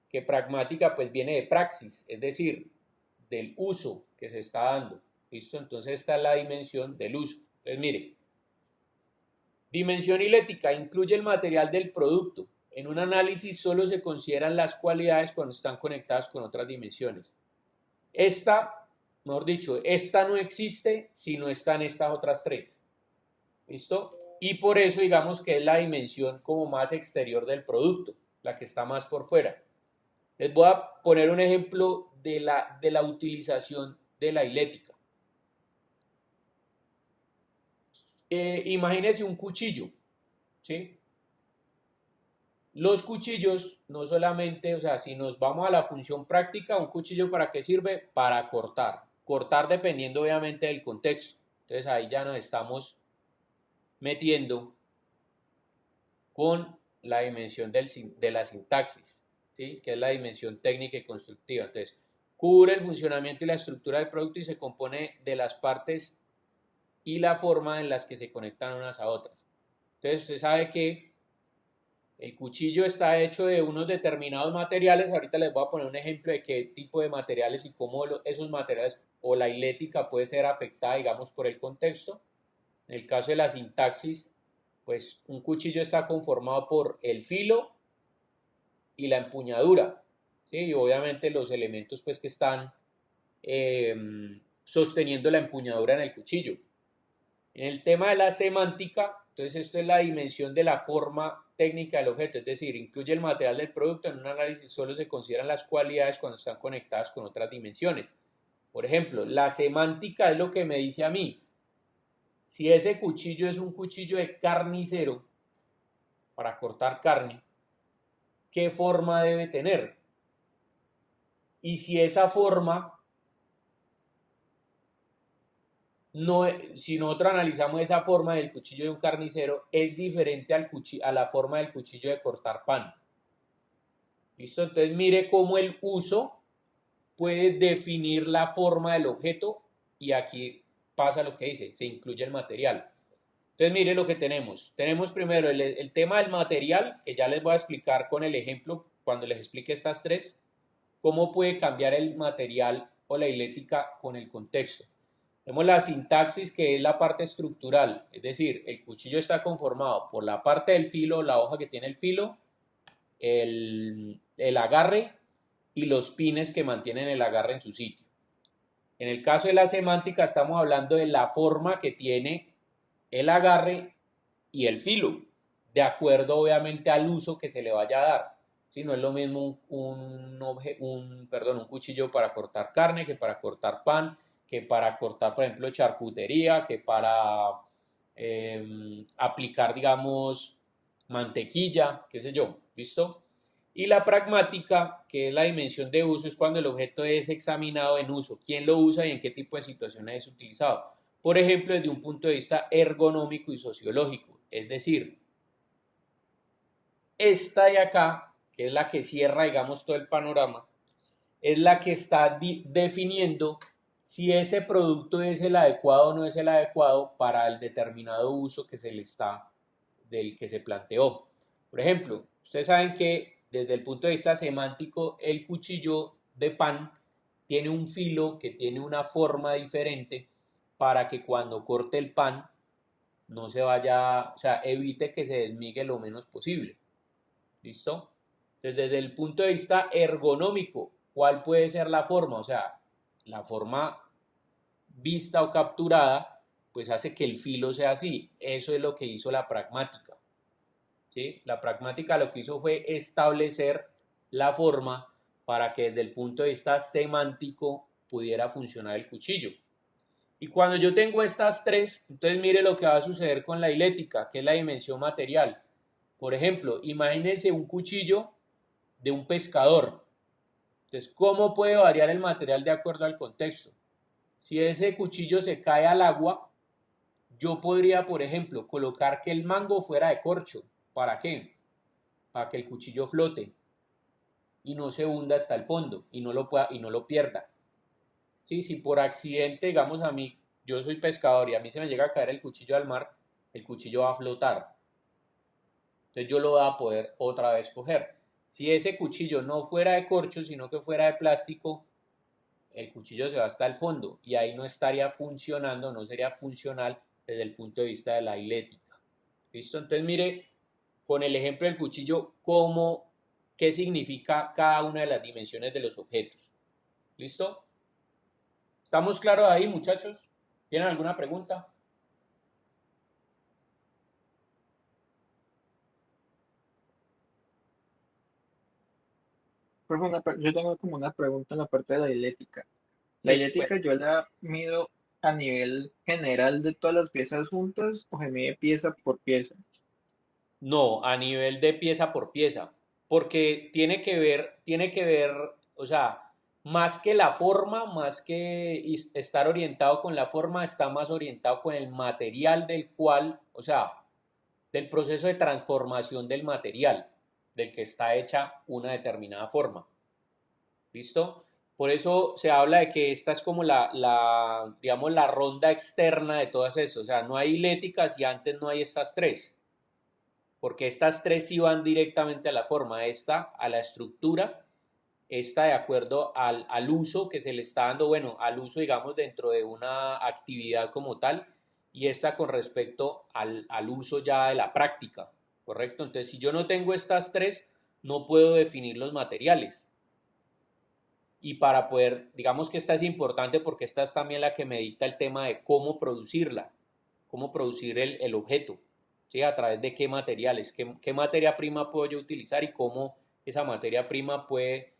que pragmática pues viene de praxis, es decir, del uso que se está dando. ¿Listo? Entonces esta es la dimensión del uso. Entonces mire, dimensión hilética incluye el material del producto. En un análisis solo se consideran las cualidades cuando están conectadas con otras dimensiones. Esta, mejor dicho, esta no existe si no están estas otras 3. ¿Listo? Y por eso digamos que es la dimensión como más exterior del producto, la que está más por fuera. Les voy a poner un ejemplo de la utilización de la hilética. Imagínense un cuchillo, ¿sí? Los cuchillos no solamente, o sea, si nos vamos a la función práctica, ¿un cuchillo para qué sirve? Para cortar. Cortar dependiendo obviamente del contexto. Entonces ahí ya nos estamos metiendo con la dimensión de la sintaxis, ¿sí?, que es la dimensión técnica y constructiva. Entonces, cubre el funcionamiento y la estructura del producto y se compone de las partes y la forma en las que se conectan unas a otras. Entonces, usted sabe que el cuchillo está hecho de unos determinados materiales. Ahorita les voy a poner un ejemplo de qué tipo de materiales y cómo esos materiales o la hilética puede ser afectada, digamos, por el contexto. En el caso de la sintaxis, pues un cuchillo está conformado por el filo y la empuñadura, ¿sí? Y obviamente los elementos pues que están sosteniendo la empuñadura en el cuchillo. En el tema de la semántica, entonces esto es la dimensión de la forma técnica del objeto, es decir, incluye el material del producto. En un análisis solo se consideran las cualidades cuando están conectadas con otras dimensiones. Por ejemplo, la semántica es lo que me dice a mí si ese cuchillo es un cuchillo de carnicero para cortar carne, ¿qué forma debe tener? Y si esa forma, no, si nosotros analizamos esa forma del cuchillo de un carnicero, es diferente a la forma del cuchillo de cortar pan. ¿Listo? Entonces mire cómo el uso puede definir la forma del objeto, y aquí pasa lo que dice, se incluye el material. Entonces mire lo que tenemos. Tenemos primero el tema del material, que ya les voy a explicar con el ejemplo cuando les explique estas 3, cómo puede cambiar el material o la hilética con el contexto. Tenemos la sintaxis, que es la parte estructural, es decir, el cuchillo está conformado por la parte del filo, la hoja que tiene el filo, el agarre y los pines que mantienen el agarre en su sitio. En el caso de la semántica estamos hablando de la forma que tiene el agarre y el filo, de acuerdo obviamente al uso que se le vaya a dar. Si no es lo mismo un cuchillo para cortar carne, que para cortar pan, que para cortar, por ejemplo, charcutería, que para aplicar, digamos, mantequilla, qué sé yo, ¿listo? Y la pragmática, que es la dimensión de uso, es cuando el objeto es examinado en uso, quién lo usa y en qué tipo de situaciones es utilizado. Por ejemplo, desde un punto de vista ergonómico y sociológico, es decir, esta de acá, que es la que cierra, digamos, todo el panorama, es la que está definiendo si ese producto es el adecuado o no es el adecuado para el determinado uso que se le está, del que se planteó. Por ejemplo, ustedes saben que desde el punto de vista semántico, el cuchillo de pan tiene un filo que tiene una forma diferente para que cuando corte el pan no se vaya, o sea, evite que se desmigue lo menos posible. ¿Listo? Entonces, desde el punto de vista ergonómico, ¿cuál puede ser la forma? O sea, la forma vista o capturada, pues hace que el filo sea así. Eso es lo que hizo la pragmática. ¿Sí? La pragmática lo que hizo fue establecer la forma para que desde el punto de vista semántico pudiera funcionar el cuchillo. Y cuando yo tengo estas tres, entonces mire lo que va a suceder con la hilética, que es la dimensión material. Por ejemplo, imagínense un cuchillo de un pescador. Entonces, ¿cómo puede variar el material de acuerdo al contexto? Si ese cuchillo se cae al agua, yo podría, por ejemplo, colocar que el mango fuera de corcho. ¿Para qué? Para que el cuchillo flote y no se hunda hasta el fondo y no lo pierda. ¿Sí? Si por accidente, digamos a mí, yo soy pescador y a mí se me llega a caer el cuchillo al mar, el cuchillo va a flotar. Entonces yo lo voy a poder otra vez coger. Si ese cuchillo no fuera de corcho, sino que fuera de plástico, el cuchillo se va hasta el fondo y ahí no estaría funcionando, no sería funcional desde el punto de vista de la hilética. ¿Listo? Entonces mire con el ejemplo del cuchillo qué significa cada una de las dimensiones de los objetos. ¿Listo? ¿Estamos claros ahí, muchachos? ¿Tienen alguna pregunta? Profe, yo tengo como una pregunta en la parte de la dialéctica. ¿La Sí, bueno. dialéctica yo la mido a nivel general de todas las piezas juntas o se mide pieza por pieza? No, a nivel de pieza por pieza, porque tiene que ver, o sea, más que la forma, más que estar orientado con la forma, está más orientado con el material del cual, o sea, del proceso de transformación del material, del que está hecha una determinada forma. ¿Listo? Por eso se habla de que esta es como digamos, la ronda externa de todas esas. O sea, no hay hiléticas y antes no hay estas tres. Porque estas tres sí van directamente a la forma. Esta a la estructura, esta de acuerdo al uso que se le está dando, bueno, al uso, digamos, dentro de una actividad como tal. Y esta con respecto al uso ya de la práctica. ¿Correcto? Entonces, si yo no tengo estas tres, no puedo definir los materiales y para poder, digamos que esta es importante porque esta es también la que me dicta el tema de cómo producirla, cómo producir el objeto, ¿sí? A través de qué materiales, qué materia prima puedo yo utilizar y cómo esa materia prima puede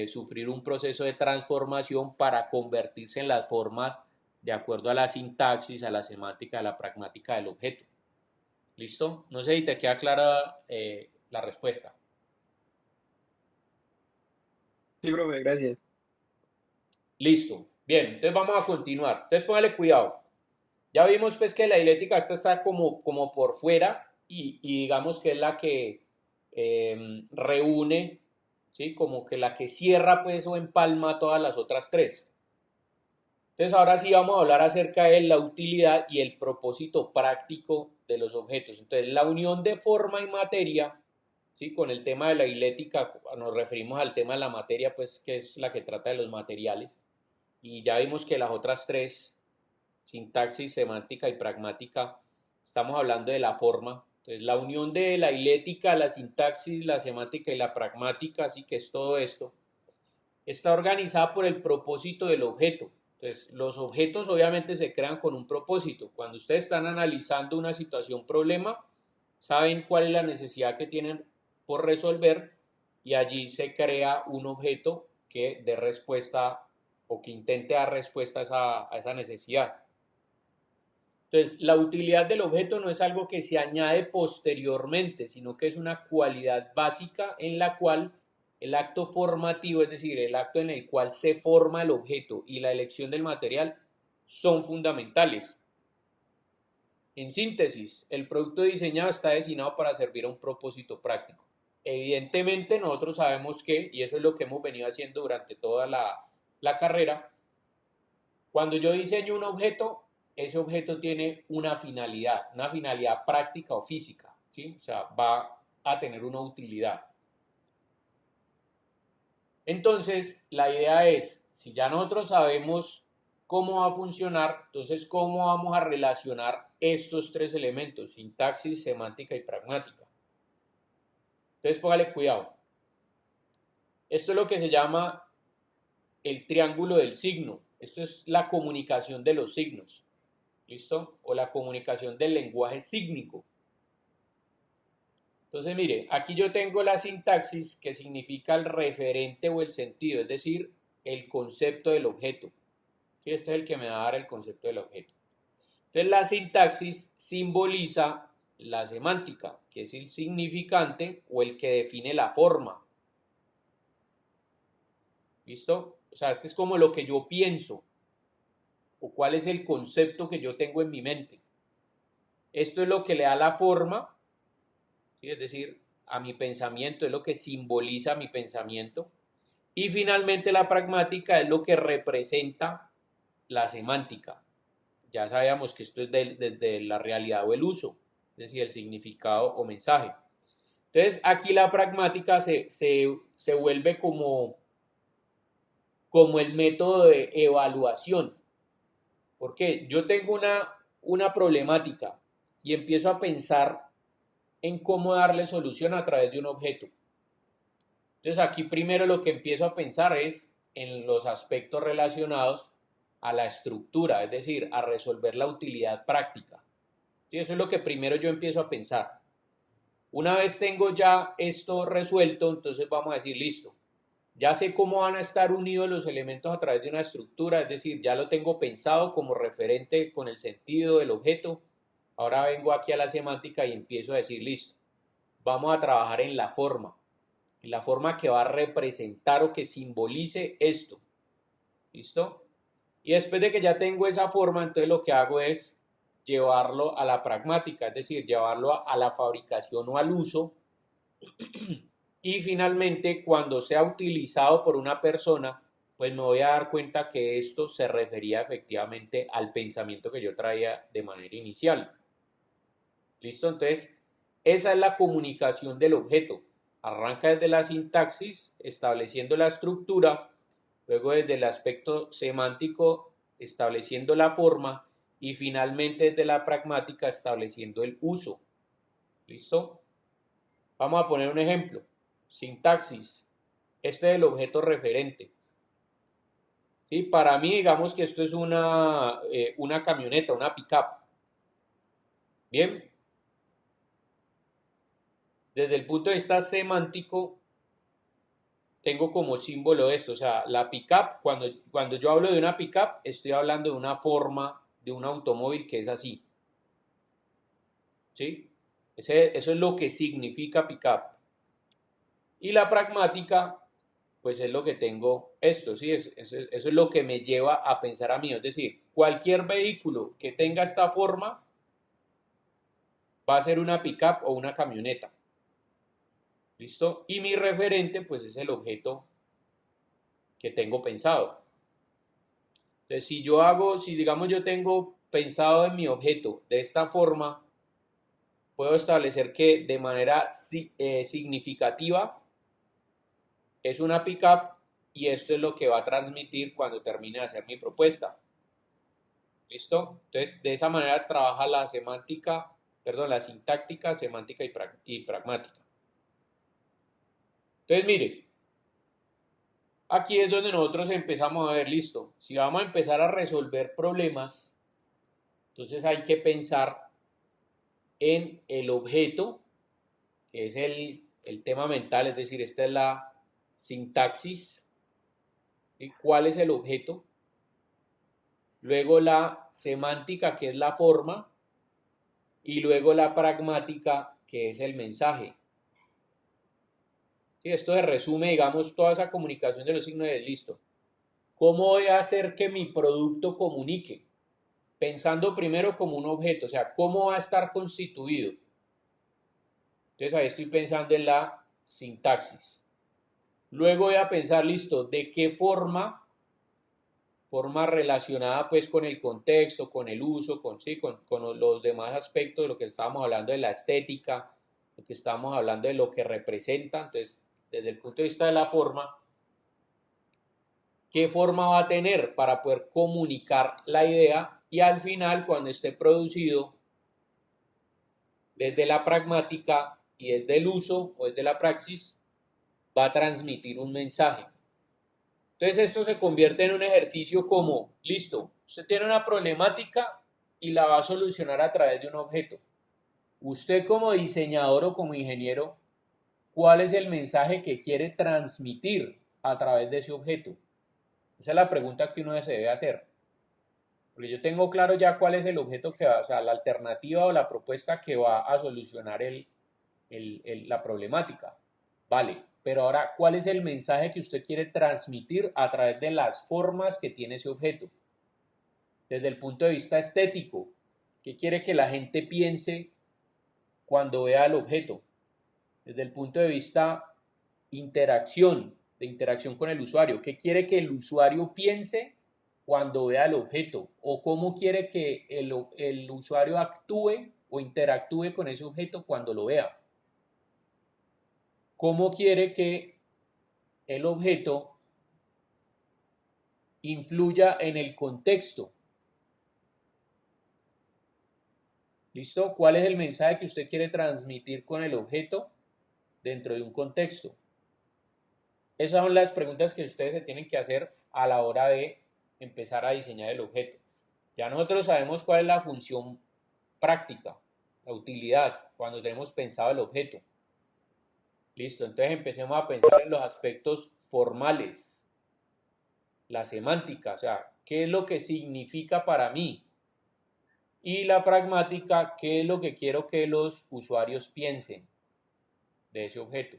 sufrir un proceso de transformación para convertirse en las formas de acuerdo a la sintaxis, a la semántica, a la pragmática del objeto. ¿Listo? No sé si te queda clara la respuesta. Sí, profe, gracias. Listo. Bien, entonces vamos a continuar. Entonces póngale cuidado. Ya vimos pues que la dialéctica esta está como por fuera y digamos que es la que reúne, ¿sí? Como que la que cierra pues o empalma todas las otras tres. Entonces ahora sí vamos a hablar acerca de la utilidad y el propósito práctico de los objetos. Entonces la unión de forma y materia, ¿sí? Con el tema de la dialéctica nos referimos al tema de la materia pues que es la que trata de los materiales y ya vimos que las otras tres, sintaxis, semántica y pragmática, estamos hablando de la forma. Entonces, la unión de la hilética, la sintaxis, la semántica y la pragmática, así que es todo esto, está organizada por el propósito del objeto. Entonces, los objetos obviamente se crean con un propósito. Cuando ustedes están analizando una situación, problema, saben cuál es la necesidad que tienen por resolver y allí se crea un objeto que dé respuesta o que intente dar respuesta a esa necesidad. Entonces, la utilidad del objeto no es algo que se añade posteriormente, sino que es una cualidad básica en la cual el acto formativo, es decir, el acto en el cual se forma el objeto y la elección del material, son fundamentales. En síntesis, el producto diseñado está destinado para servir a un propósito práctico. Evidentemente, nosotros sabemos que, y eso es lo que hemos venido haciendo durante toda la carrera, cuando yo diseño un objeto, ese objeto tiene una finalidad práctica o física, ¿sí? O sea, va a tener una utilidad. Entonces, la idea es, si ya nosotros sabemos cómo va a funcionar, entonces, ¿cómo vamos a relacionar estos tres elementos, sintaxis, semántica y pragmática? Entonces, póngale cuidado. Esto es lo que se llama el triángulo del signo. Esto es la comunicación de los signos. ¿Listo? O la comunicación del lenguaje sígnico. Entonces, mire, aquí yo tengo la sintaxis que significa el referente o el sentido, es decir, el concepto del objeto. ¿Sí? Este es el que me va a dar el concepto del objeto. Entonces, la sintaxis simboliza la semántica, que es el significante o el que define la forma. ¿Listo? O sea, este es como lo que yo pienso o cuál es el concepto que yo tengo en mi mente. Esto es lo que le da la forma, ¿sí? Es decir, a mi pensamiento, es lo que simboliza mi pensamiento. Y finalmente la pragmática es lo que representa la semántica. Ya sabíamos que esto es desde la realidad o el uso, es decir, el significado o mensaje. Entonces aquí la pragmática se vuelve como el método de evaluación. Porque yo tengo una problemática y empiezo a pensar en cómo darle solución a través de un objeto. Entonces aquí primero lo que empiezo a pensar es en los aspectos relacionados a la estructura, es decir, a resolver la utilidad práctica. ¿Sí? Eso es lo que primero yo empiezo a pensar. Una vez tengo ya esto resuelto, entonces vamos a decir, listo, ya sé cómo van a estar unidos los elementos a través de una estructura, es decir, ya lo tengo pensado como referente con el sentido del objeto. Ahora vengo aquí a la semántica y empiezo a decir, listo, vamos a trabajar en la forma que va a representar o que simbolice esto. ¿Listo? Y después de que ya tengo esa forma, entonces lo que hago es llevarlo a la pragmática, es decir, llevarlo a la fabricación o al uso. Y finalmente, cuando sea utilizado por una persona, pues me voy a dar cuenta que esto se refería efectivamente al pensamiento que yo traía de manera inicial. ¿Listo? Entonces, esa es la comunicación del objeto. Arranca desde la sintaxis, estableciendo la estructura, luego desde el aspecto semántico, estableciendo la forma, y finalmente desde la pragmática, estableciendo el uso. ¿Listo? Vamos a poner un ejemplo. Sintaxis. Este es el objeto referente. ¿Sí? Para mí, digamos que esto es una camioneta, una pickup. Bien. Desde el punto de vista semántico, tengo como símbolo esto. O sea, la pickup, cuando yo hablo de una pickup, estoy hablando de una forma de un automóvil que es así. ¿Sí? Eso es lo que significa pickup. Y la pragmática, pues es lo que tengo esto, ¿sí? Eso es lo que me lleva a pensar a mí. Es decir, cualquier vehículo que tenga esta forma va a ser una pickup o una camioneta. ¿Listo? Y mi referente, pues es el objeto que tengo pensado. Entonces, si digamos yo tengo pensado en mi objeto de esta forma, puedo establecer que de manera significativa es una pickup y esto es lo que va a transmitir cuando termine de hacer mi propuesta. ¿Listo? Entonces, de esa manera trabaja la sintáctica, semántica y pragmática. Entonces, mire, Aquí es donde nosotros empezamos a ver, listo, si vamos a empezar a resolver problemas, entonces hay que pensar en el objeto, que es el tema mental, es decir, esta es la sintaxis, ¿sí? ¿Cuál es el objeto? Luego la semántica, que es la forma, y luego la pragmática, que es el mensaje. ¿Sí? Esto se resume, digamos, toda esa comunicación de los signos de listo. ¿Cómo voy a hacer que mi producto comunique? Pensando primero como un objeto, o sea, ¿cómo va a estar constituido? Entonces ahí estoy pensando en la sintaxis. Luego voy a pensar, listo, ¿de qué forma relacionada pues con el contexto, con el uso, sí, con los demás aspectos de lo que estábamos hablando de la estética, lo que estábamos hablando de lo que representa? Entonces, desde el punto de vista de la forma, ¿qué forma va a tener para poder comunicar la idea? Y al final, cuando esté producido, desde la pragmática y desde el uso o desde la praxis, va a transmitir un mensaje. Entonces esto se convierte en un ejercicio como, listo, usted tiene una problemática y la va a solucionar a través de un objeto. Usted como diseñador o como ingeniero, ¿cuál es el mensaje que quiere transmitir a través de ese objeto? Esa es la pregunta que uno se debe hacer. Porque yo tengo claro ya cuál es el objeto que va, o sea, la alternativa o la propuesta que va a solucionar la problemática. Vale, pero ahora, ¿cuál es el mensaje que usted quiere transmitir a través de las formas que tiene ese objeto? Desde el punto de vista estético, ¿qué quiere que la gente piense cuando vea el objeto? Desde el punto de vista de interacción con el usuario, ¿qué quiere que el usuario piense cuando vea el objeto? ¿O cómo quiere que el usuario actúe o interactúe con ese objeto cuando lo vea? ¿Cómo quiere que el objeto influya en el contexto? ¿Listo? ¿Cuál es el mensaje que usted quiere transmitir con el objeto dentro de un contexto? Esas son las preguntas que ustedes se tienen que hacer a la hora de empezar a diseñar el objeto. Ya nosotros sabemos cuál es la función práctica, la utilidad, cuando tenemos pensado el objeto. Listo, entonces empecemos a pensar en los aspectos formales, la semántica, o sea, ¿qué es lo que significa para mí? Y la pragmática, ¿qué es lo que quiero que los usuarios piensen de ese objeto?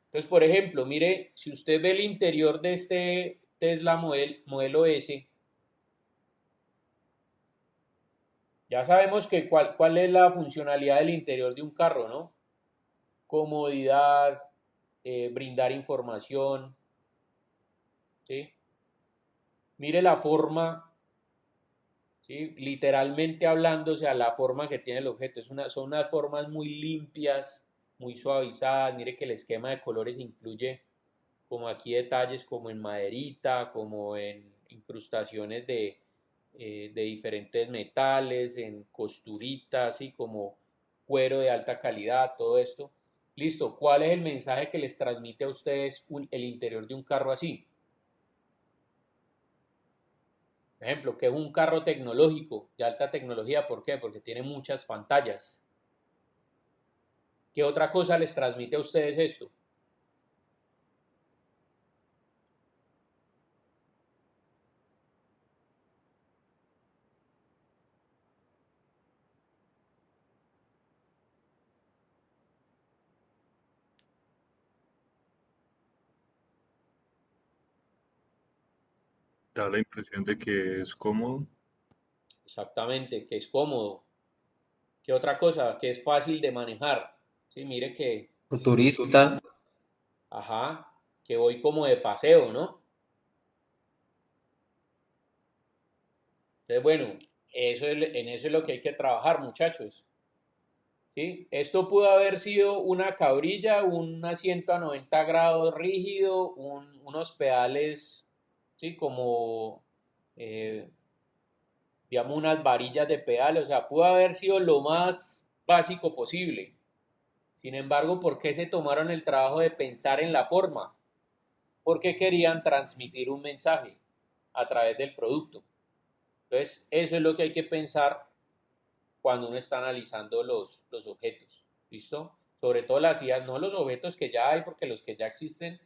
Entonces, por ejemplo, mire, si usted ve el interior de este Tesla modelo S, ya sabemos que cuál es la funcionalidad del interior de un carro, ¿no? Comodidad, brindar información, ¿sí? Mire la forma, ¿sí? Literalmente hablando, o sea, la forma que tiene el objeto. Son unas formas muy limpias, muy suavizadas. Mire que el esquema de colores incluye como aquí detalles como en maderita, como en incrustaciones de diferentes metales, en costuritas, y como cuero de alta calidad, todo esto. Listo, ¿cuál es el mensaje que les transmite a ustedes el interior de un carro así? Por ejemplo, que es un carro tecnológico, de alta tecnología, ¿por qué? Porque tiene muchas pantallas. ¿Qué otra cosa les transmite a ustedes esto? Da la impresión de que es cómodo. Exactamente, que es cómodo. ¿Qué otra cosa? Que es fácil de manejar. Sí, mire que, Futurista. ajá, que voy como de paseo, ¿no? Entonces, bueno, en eso es lo que hay que trabajar, muchachos. ¿Sí? Esto pudo haber sido una cabrilla, un asiento a 90 grados rígido, unos pedales, ¿sí? Como, eh, digamos, unas varillas de pedales, o sea, pudo haber sido lo más básico posible. Sin embargo, ¿por qué se tomaron el trabajo de pensar en la forma? porque querían transmitir un mensaje a través del producto. Entonces, eso es lo que hay que pensar cuando uno está analizando los objetos. ¿Listo? Sobre todo las ideas, no los objetos que ya hay, porque los que ya existen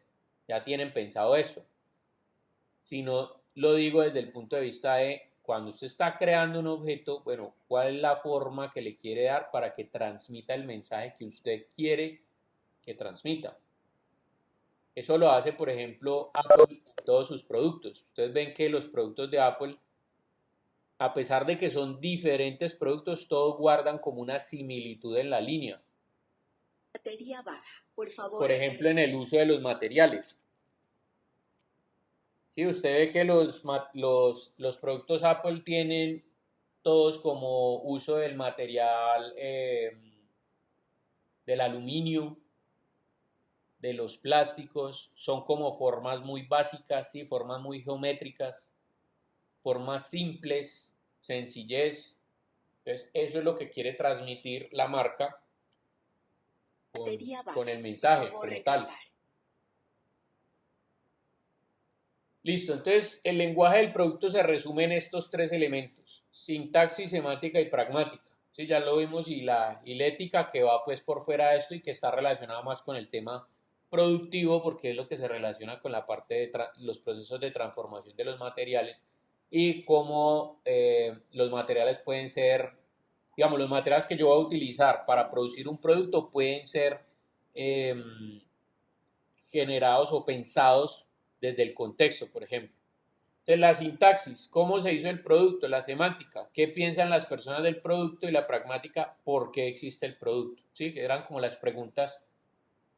ya tienen pensado esto, sino lo digo desde el punto de vista de cuando usted está creando un objeto, bueno, ¿cuál es la forma que le quiere dar para que transmita el mensaje que usted quiere que transmita? Eso lo hace, por ejemplo, Apple en todos sus productos. Ustedes ven que los productos de Apple, a pesar de que son diferentes productos, todos guardan como una similitud en la línea. Batería baja, por favor. Por ejemplo, en el uso de los materiales. Sí, usted ve que los productos Apple tienen todos como uso del material del aluminio, de los plásticos, son como formas muy básicas, ¿sí? Formas muy geométricas, formas simples, sencillez. Entonces, eso es lo que quiere transmitir la marca con el mensaje como tal. Listo, entonces el lenguaje del producto se resume en estos tres elementos: sintaxis, semántica y pragmática. Sí, ya lo vimos, y la ética, que va pues por fuera de esto y que está relacionada más con el tema productivo, porque es lo que se relaciona con la parte de los procesos de transformación de los materiales y cómo los materiales pueden ser, digamos, los materiales que yo voy a utilizar para producir un producto pueden ser eh, generados o pensados desde el contexto, por ejemplo. Entonces, la sintaxis, cómo se hizo el producto; la semántica, qué piensan las personas del producto; y la pragmática, por qué existe el producto. ¿Sí? Que eran como las preguntas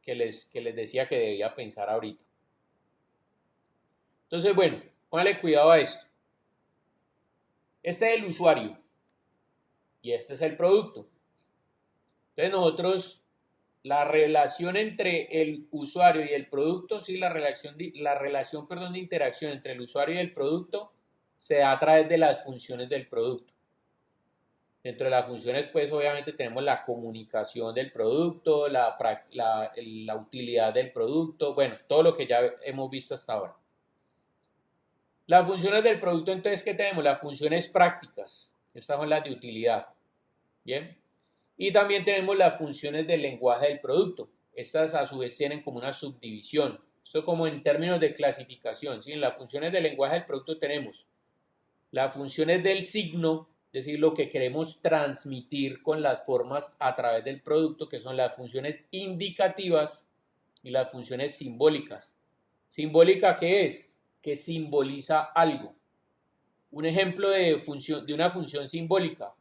que les decía que debía pensar ahorita. Entonces, bueno, póngale cuidado a esto. Este es el usuario y este es el producto. Entonces nosotros, la relación entre el usuario y el producto, sí, la relación de interacción entre el usuario y el producto se da a través de las funciones del producto. Dentro de las funciones, pues obviamente tenemos la comunicación del producto, la utilidad del producto, bueno, todo lo que ya hemos visto hasta ahora. Las funciones del producto, entonces, ¿qué tenemos? Las funciones prácticas. Estas son las de utilidad. Bien. Y también tenemos las funciones del lenguaje del producto. Estas a su vez tienen como una subdivisión. Esto como en términos de clasificación. ¿Sí? En las funciones del lenguaje del producto tenemos las funciones del signo, es decir, lo que queremos transmitir con las formas a través del producto, que son las funciones indicativas y las funciones simbólicas. ¿Simbólica qué es? Que simboliza algo. Un ejemplo de una función simbólica: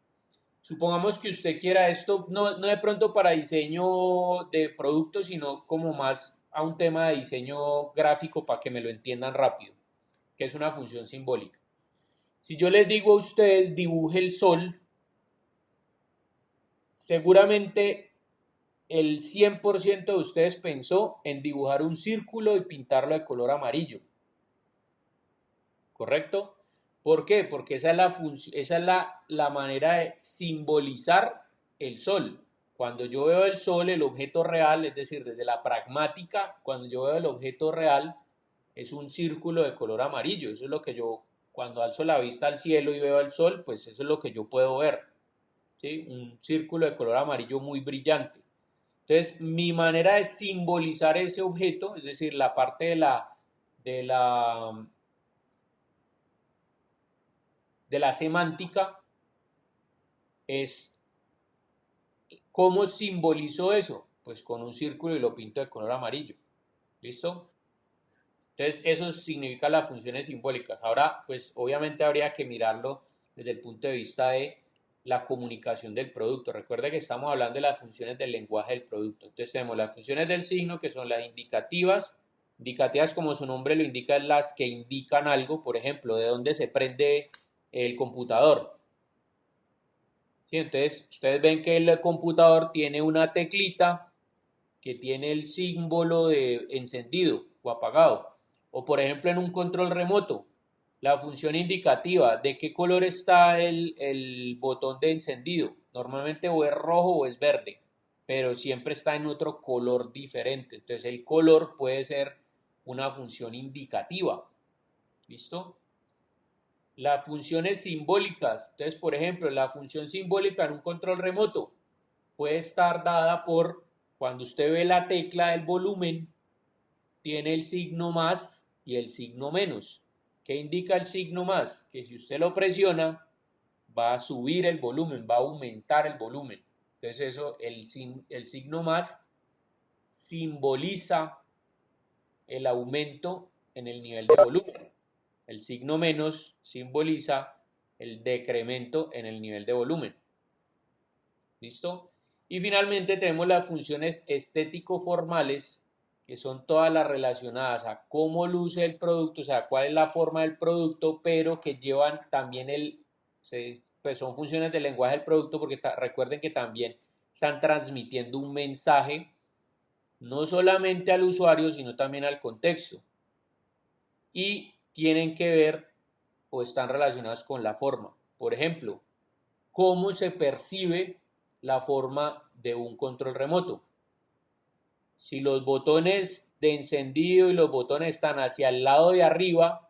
supongamos que usted quiera esto, no de pronto para diseño de productos, sino como más a un tema de diseño gráfico para que me lo entiendan rápido, que es una función simbólica. Si yo les digo a ustedes dibuje el sol, seguramente el 100% de ustedes pensó en dibujar un círculo y pintarlo de color amarillo. ¿Correcto? ¿Por qué? Porque esa es la manera de simbolizar el sol. Cuando yo veo el sol, el objeto real, es decir, desde la pragmática, cuando yo veo el objeto real, es un círculo de color amarillo. Eso es lo que yo, cuando alzo la vista al cielo y veo el sol, pues eso es lo que yo puedo ver. ¿Sí? Un círculo de color amarillo muy brillante. Entonces, mi manera de simbolizar ese objeto, es decir, la parte de la semántica, es cómo simbolizo eso, pues con un círculo y lo pinto de color amarillo. ¿Listo? Entonces eso significa las funciones simbólicas. Ahora, pues obviamente habría que mirarlo desde el punto de vista de la comunicación del producto. Recuerde que estamos hablando de las funciones del lenguaje del producto. Entonces tenemos las funciones del signo, que son las indicativas. Indicativas, como su nombre lo indica, las que indican algo. Por ejemplo, de dónde se prende el computador. ¿Sí? Entonces ustedes ven que el computador tiene una teclita que tiene el símbolo de encendido o apagado. O por ejemplo en un control remoto, la función indicativa, de qué color está el botón de encendido. Normalmente o es rojo o es verde, pero siempre está en otro color diferente. Entonces el color puede ser una función indicativa. ¿Listo? Las funciones simbólicas. Entonces, por ejemplo, la función simbólica en un control remoto puede estar dada por, cuando usted ve la tecla del volumen, tiene el signo más y el signo menos. ¿Qué indica el signo más? Que si usted lo presiona, va a subir el volumen, va a aumentar el volumen. Entonces eso, el signo más simboliza el aumento en el nivel de volumen. El signo menos simboliza el decremento en el nivel de volumen. ¿Listo? Y finalmente tenemos las funciones estético-formales, que son todas las relacionadas a cómo luce el producto, o sea, cuál es la forma del producto, pero que llevan también pues son funciones del lenguaje del producto, porque recuerden que también están transmitiendo un mensaje, no solamente al usuario, sino también al contexto. Y tienen que ver o están relacionadas con la forma. Por ejemplo, cómo se percibe la forma de un control remoto. Si los botones de encendido y los botones están hacia el lado de arriba,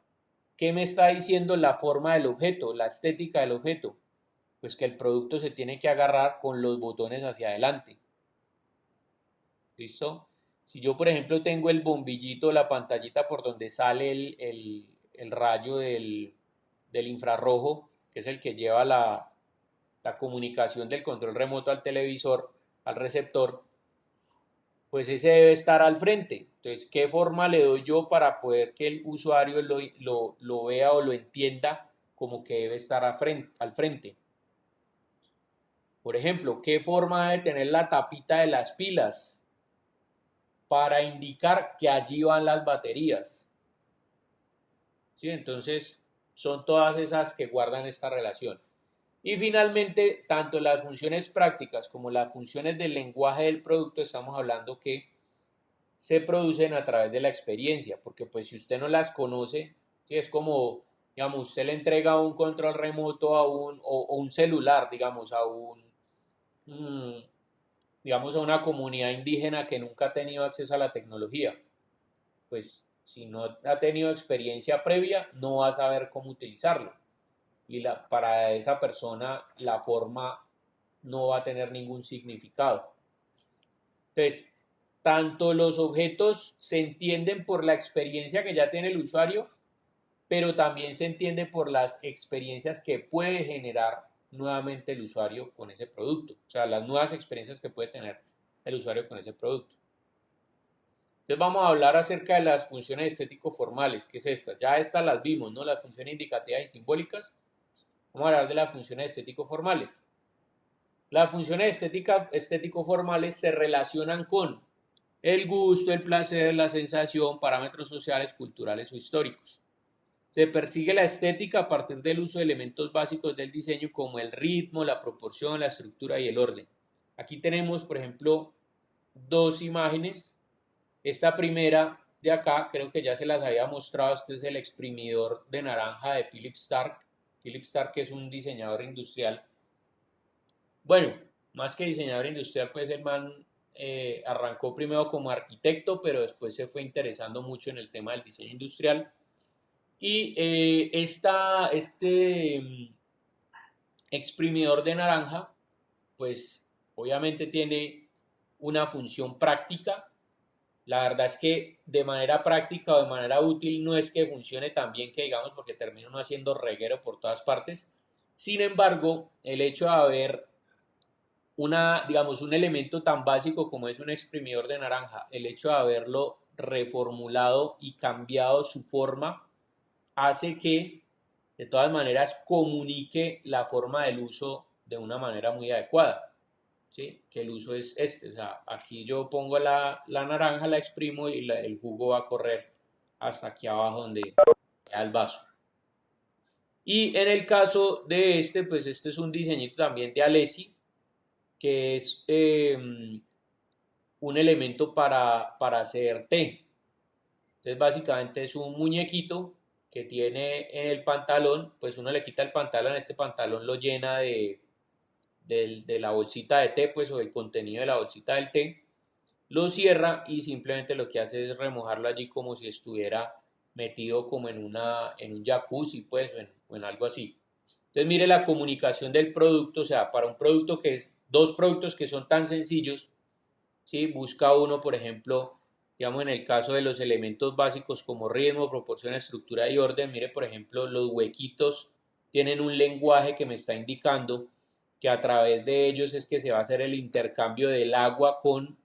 ¿qué me está diciendo la forma del objeto, la estética del objeto? Pues que el producto se tiene que agarrar con los botones hacia adelante. ¿Listo? Si yo, por ejemplo, tengo el bombillito, la pantallita por donde sale el rayo del infrarrojo, que es el que lleva la comunicación del control remoto al televisor, al receptor, pues ese debe estar al frente. Entonces, ¿qué forma le doy yo para poder que el usuario lo vea o lo entienda como que debe estar al frente? Por ejemplo, ¿qué forma debe tener la tapita de las pilas para indicar que allí van las baterías? ¿Sí? Entonces, son todas esas que guardan esta relación. Y finalmente, tanto las funciones prácticas como las funciones del lenguaje del producto, estamos hablando que se producen a través de la experiencia, porque pues si usted no las conoce, ¿sí? Es como, digamos, usted le entrega un control remoto o un celular, digamos, digamos, a una comunidad indígena que nunca ha tenido acceso a la tecnología. Pues si no ha tenido experiencia previa, no va a saber cómo utilizarlo. Y para esa persona la forma no va a tener ningún significado. Entonces, tanto los objetos se entienden por la experiencia que ya tiene el usuario, pero también se entiende por las experiencias que puede generar nuevamente el usuario con ese producto. O sea, las nuevas experiencias que puede tener el usuario con ese producto. Entonces vamos a hablar acerca de las funciones estético-formales, que es esta. Ya estas las vimos, ¿no? Las funciones indicativas y simbólicas. Vamos a hablar de las funciones estético-formales. Las funciones estético-formales se relacionan con el gusto, el placer, la sensación, parámetros sociales, culturales o históricos. Se persigue la estética a partir del uso de elementos básicos del diseño como el ritmo, la proporción, la estructura y el orden. Aquí tenemos, por ejemplo, dos imágenes. Esta primera de acá, creo que ya se las había mostrado, este es el exprimidor de naranja de Philip Stark. Philip Stark es un diseñador industrial. Bueno, más que diseñador industrial, pues el man arrancó primero como arquitecto, pero después se fue interesando mucho en el tema del diseño industrial. Y este exprimidor de naranja, pues obviamente tiene una función práctica. La verdad es que de manera práctica o de manera útil no es que funcione tan bien que digamos, porque termina uno haciendo reguero por todas partes. Sin embargo, el hecho de haber digamos, un elemento tan básico como es un exprimidor de naranja, el hecho de haberlo reformulado y cambiado su forma, hace que de todas maneras comunique la forma del uso de una manera muy adecuada. ¿Sí? Que el uso es este, o sea, aquí yo pongo la naranja, la exprimo y el jugo va a correr hasta aquí abajo donde queda el vaso. Y en el caso de pues este es un diseñito también de Alessi, que es un elemento para hacer té. Entonces básicamente es un muñequito que tiene en el pantalón, pues uno le quita el pantalón, este pantalón lo llena de la bolsita de té, pues, o del contenido de la bolsita del té, lo cierra y simplemente lo que hace es remojarlo allí como si estuviera metido como en un jacuzzi, pues, o en algo así. Entonces, mire la comunicación del producto, o sea, para un producto que es, dos productos que son tan sencillos, ¿sí? Busca uno, por ejemplo, digamos en el caso de los elementos básicos como ritmo, proporción, estructura y orden, mire, por ejemplo, los huequitos tienen un lenguaje que me está indicando que a través de ellos es que se va a hacer el intercambio del agua con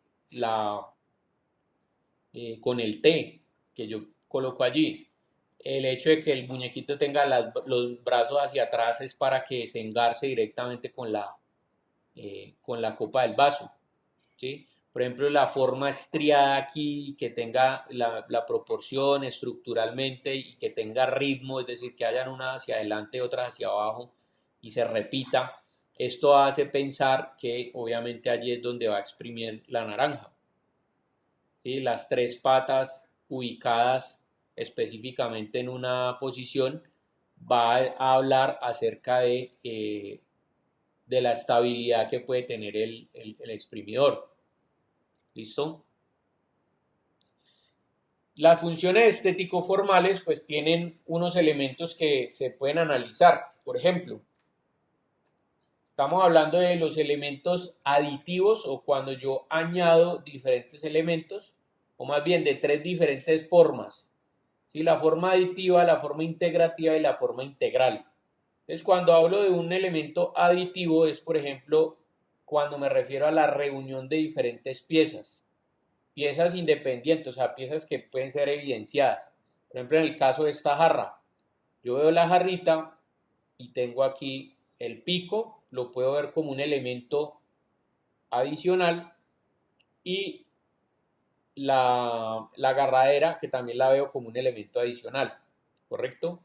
el té que yo coloco allí. El hecho de que el muñequito tenga los brazos hacia atrás es para que se engarce directamente con la copa del vaso, ¿sí? Por ejemplo, la forma estriada aquí, que tenga la proporción estructuralmente y que tenga ritmo, es decir, que hayan una hacia adelante y otra hacia abajo y se repita. Esto hace pensar que obviamente allí es donde va a exprimir la naranja, ¿sí? Las tres patas ubicadas específicamente en una posición va a hablar acerca de la estabilidad que puede tener el exprimidor. ¿Listo? Las funciones estético-formales pues tienen unos elementos que se pueden analizar. Por ejemplo, estamos hablando de los elementos aditivos o cuando yo añado diferentes elementos, o más bien de tres diferentes formas. ¿Sí? La forma aditiva, la forma integrativa y la forma integral. Entonces, cuando hablo de un elemento aditivo es, por ejemplo, cuando me refiero a la reunión de diferentes piezas. Piezas independientes, o sea, piezas que pueden ser evidenciadas. Por ejemplo, en el caso de esta jarra, yo veo la jarrita y tengo aquí el pico, lo puedo ver como un elemento adicional y la agarradera, que también la veo como un elemento adicional, ¿correcto?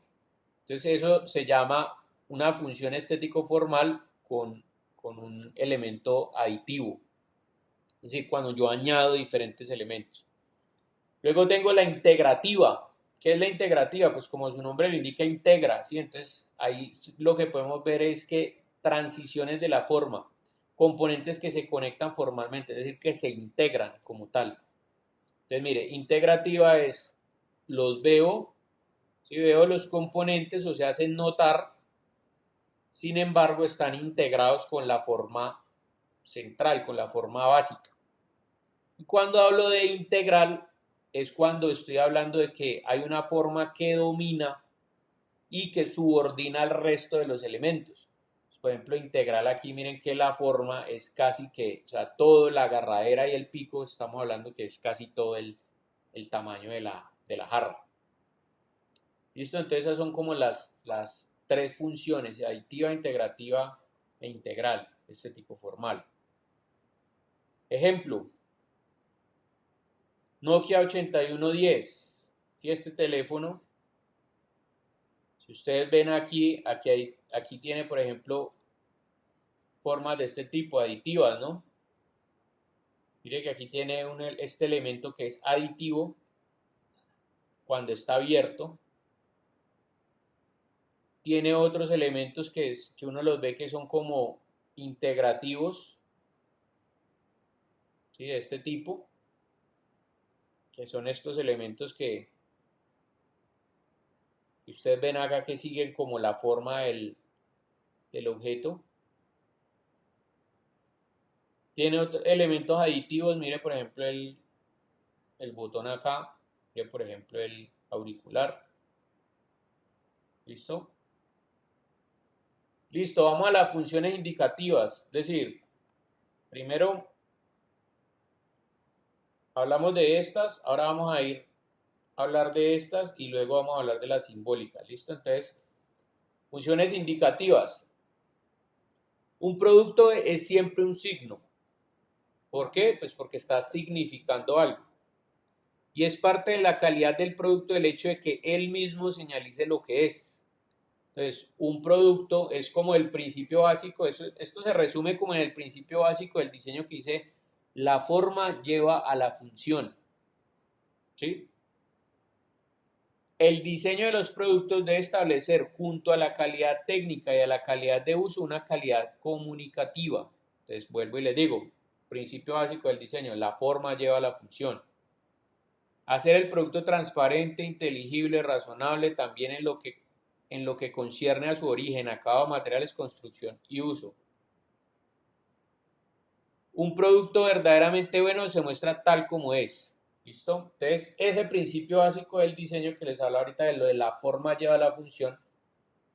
Entonces eso se llama una función estético-formal con un elemento aditivo, es decir, cuando yo añado diferentes elementos. Luego tengo la integrativa. ¿Qué es la integrativa? Pues como su nombre lo indica, integra, ¿sí? Entonces ahí lo que podemos ver es que transiciones de la forma, componentes que se conectan formalmente, es decir, que se integran como tal. Entonces mire, integrativa es, los veo, si veo los componentes o se hacen notar, sin embargo están integrados con la forma central, con la forma básica. Y cuando hablo de integral, es cuando estoy hablando de que hay una forma que domina y que subordina al resto de los elementos. Por ejemplo, integral aquí, miren que la forma es casi que, o sea, todo la agarradera y el pico, estamos hablando que es casi todo el tamaño de la jarra. ¿Listo? Entonces esas son como las tres funciones, aditiva, integrativa e integral, estético formal. Ejemplo, Nokia 8110. ¿Sí? Este teléfono, si ustedes ven aquí tiene, por ejemplo, formas de este tipo, aditivas, ¿no? Mire que aquí tiene este elemento que es aditivo cuando está abierto. Tiene otros elementos que uno los ve que son como integrativos, ¿sí? De este tipo, que son estos elementos que ustedes ven acá que siguen como la forma del objeto. Tiene otros elementos aditivos, mire por ejemplo el botón acá, mire por ejemplo el auricular. ¿Listo? Listo, vamos a las funciones indicativas. Es decir, primero hablamos de estas, ahora vamos a ir a hablar de estas y luego vamos a hablar de las simbólicas. ¿Listo? Entonces, funciones indicativas. Un producto es siempre un signo. ¿Por qué? Pues porque está significando algo. Y es parte de la calidad del producto el hecho de que él mismo señalice lo que es. Entonces, un producto es como el principio básico, esto se resume como en el principio básico del diseño que dice, la forma lleva a la función. ¿Sí? El diseño de los productos debe establecer junto a la calidad técnica y a la calidad de uso una calidad comunicativa. Entonces, vuelvo y les digo, Principio básico del diseño, la forma lleva a la función. Hacer el producto transparente, inteligible, razonable también en lo que concierne a su origen, acabado, materiales, construcción y uso. Un producto verdaderamente bueno se muestra tal como es. ¿Listo? Entonces, ese principio básico del diseño que les hablo ahorita de lo de la forma lleva a la función,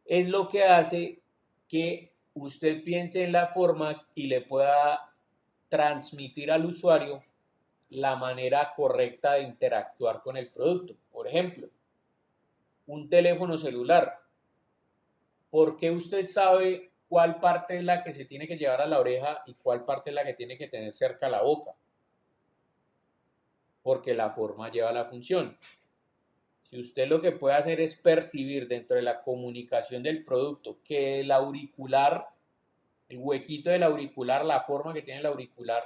es lo que hace que usted piense en las formas y le pueda transmitir al usuario la manera correcta de interactuar con el producto. Por ejemplo, un teléfono celular. ¿Por qué usted sabe cuál parte es la que se tiene que llevar a la oreja y cuál parte es la que tiene que tener cerca a la boca? Porque la forma lleva la función. Si usted lo que puede hacer es percibir dentro de la comunicación del producto que el auricular, el huequito del auricular, la forma que tiene el auricular,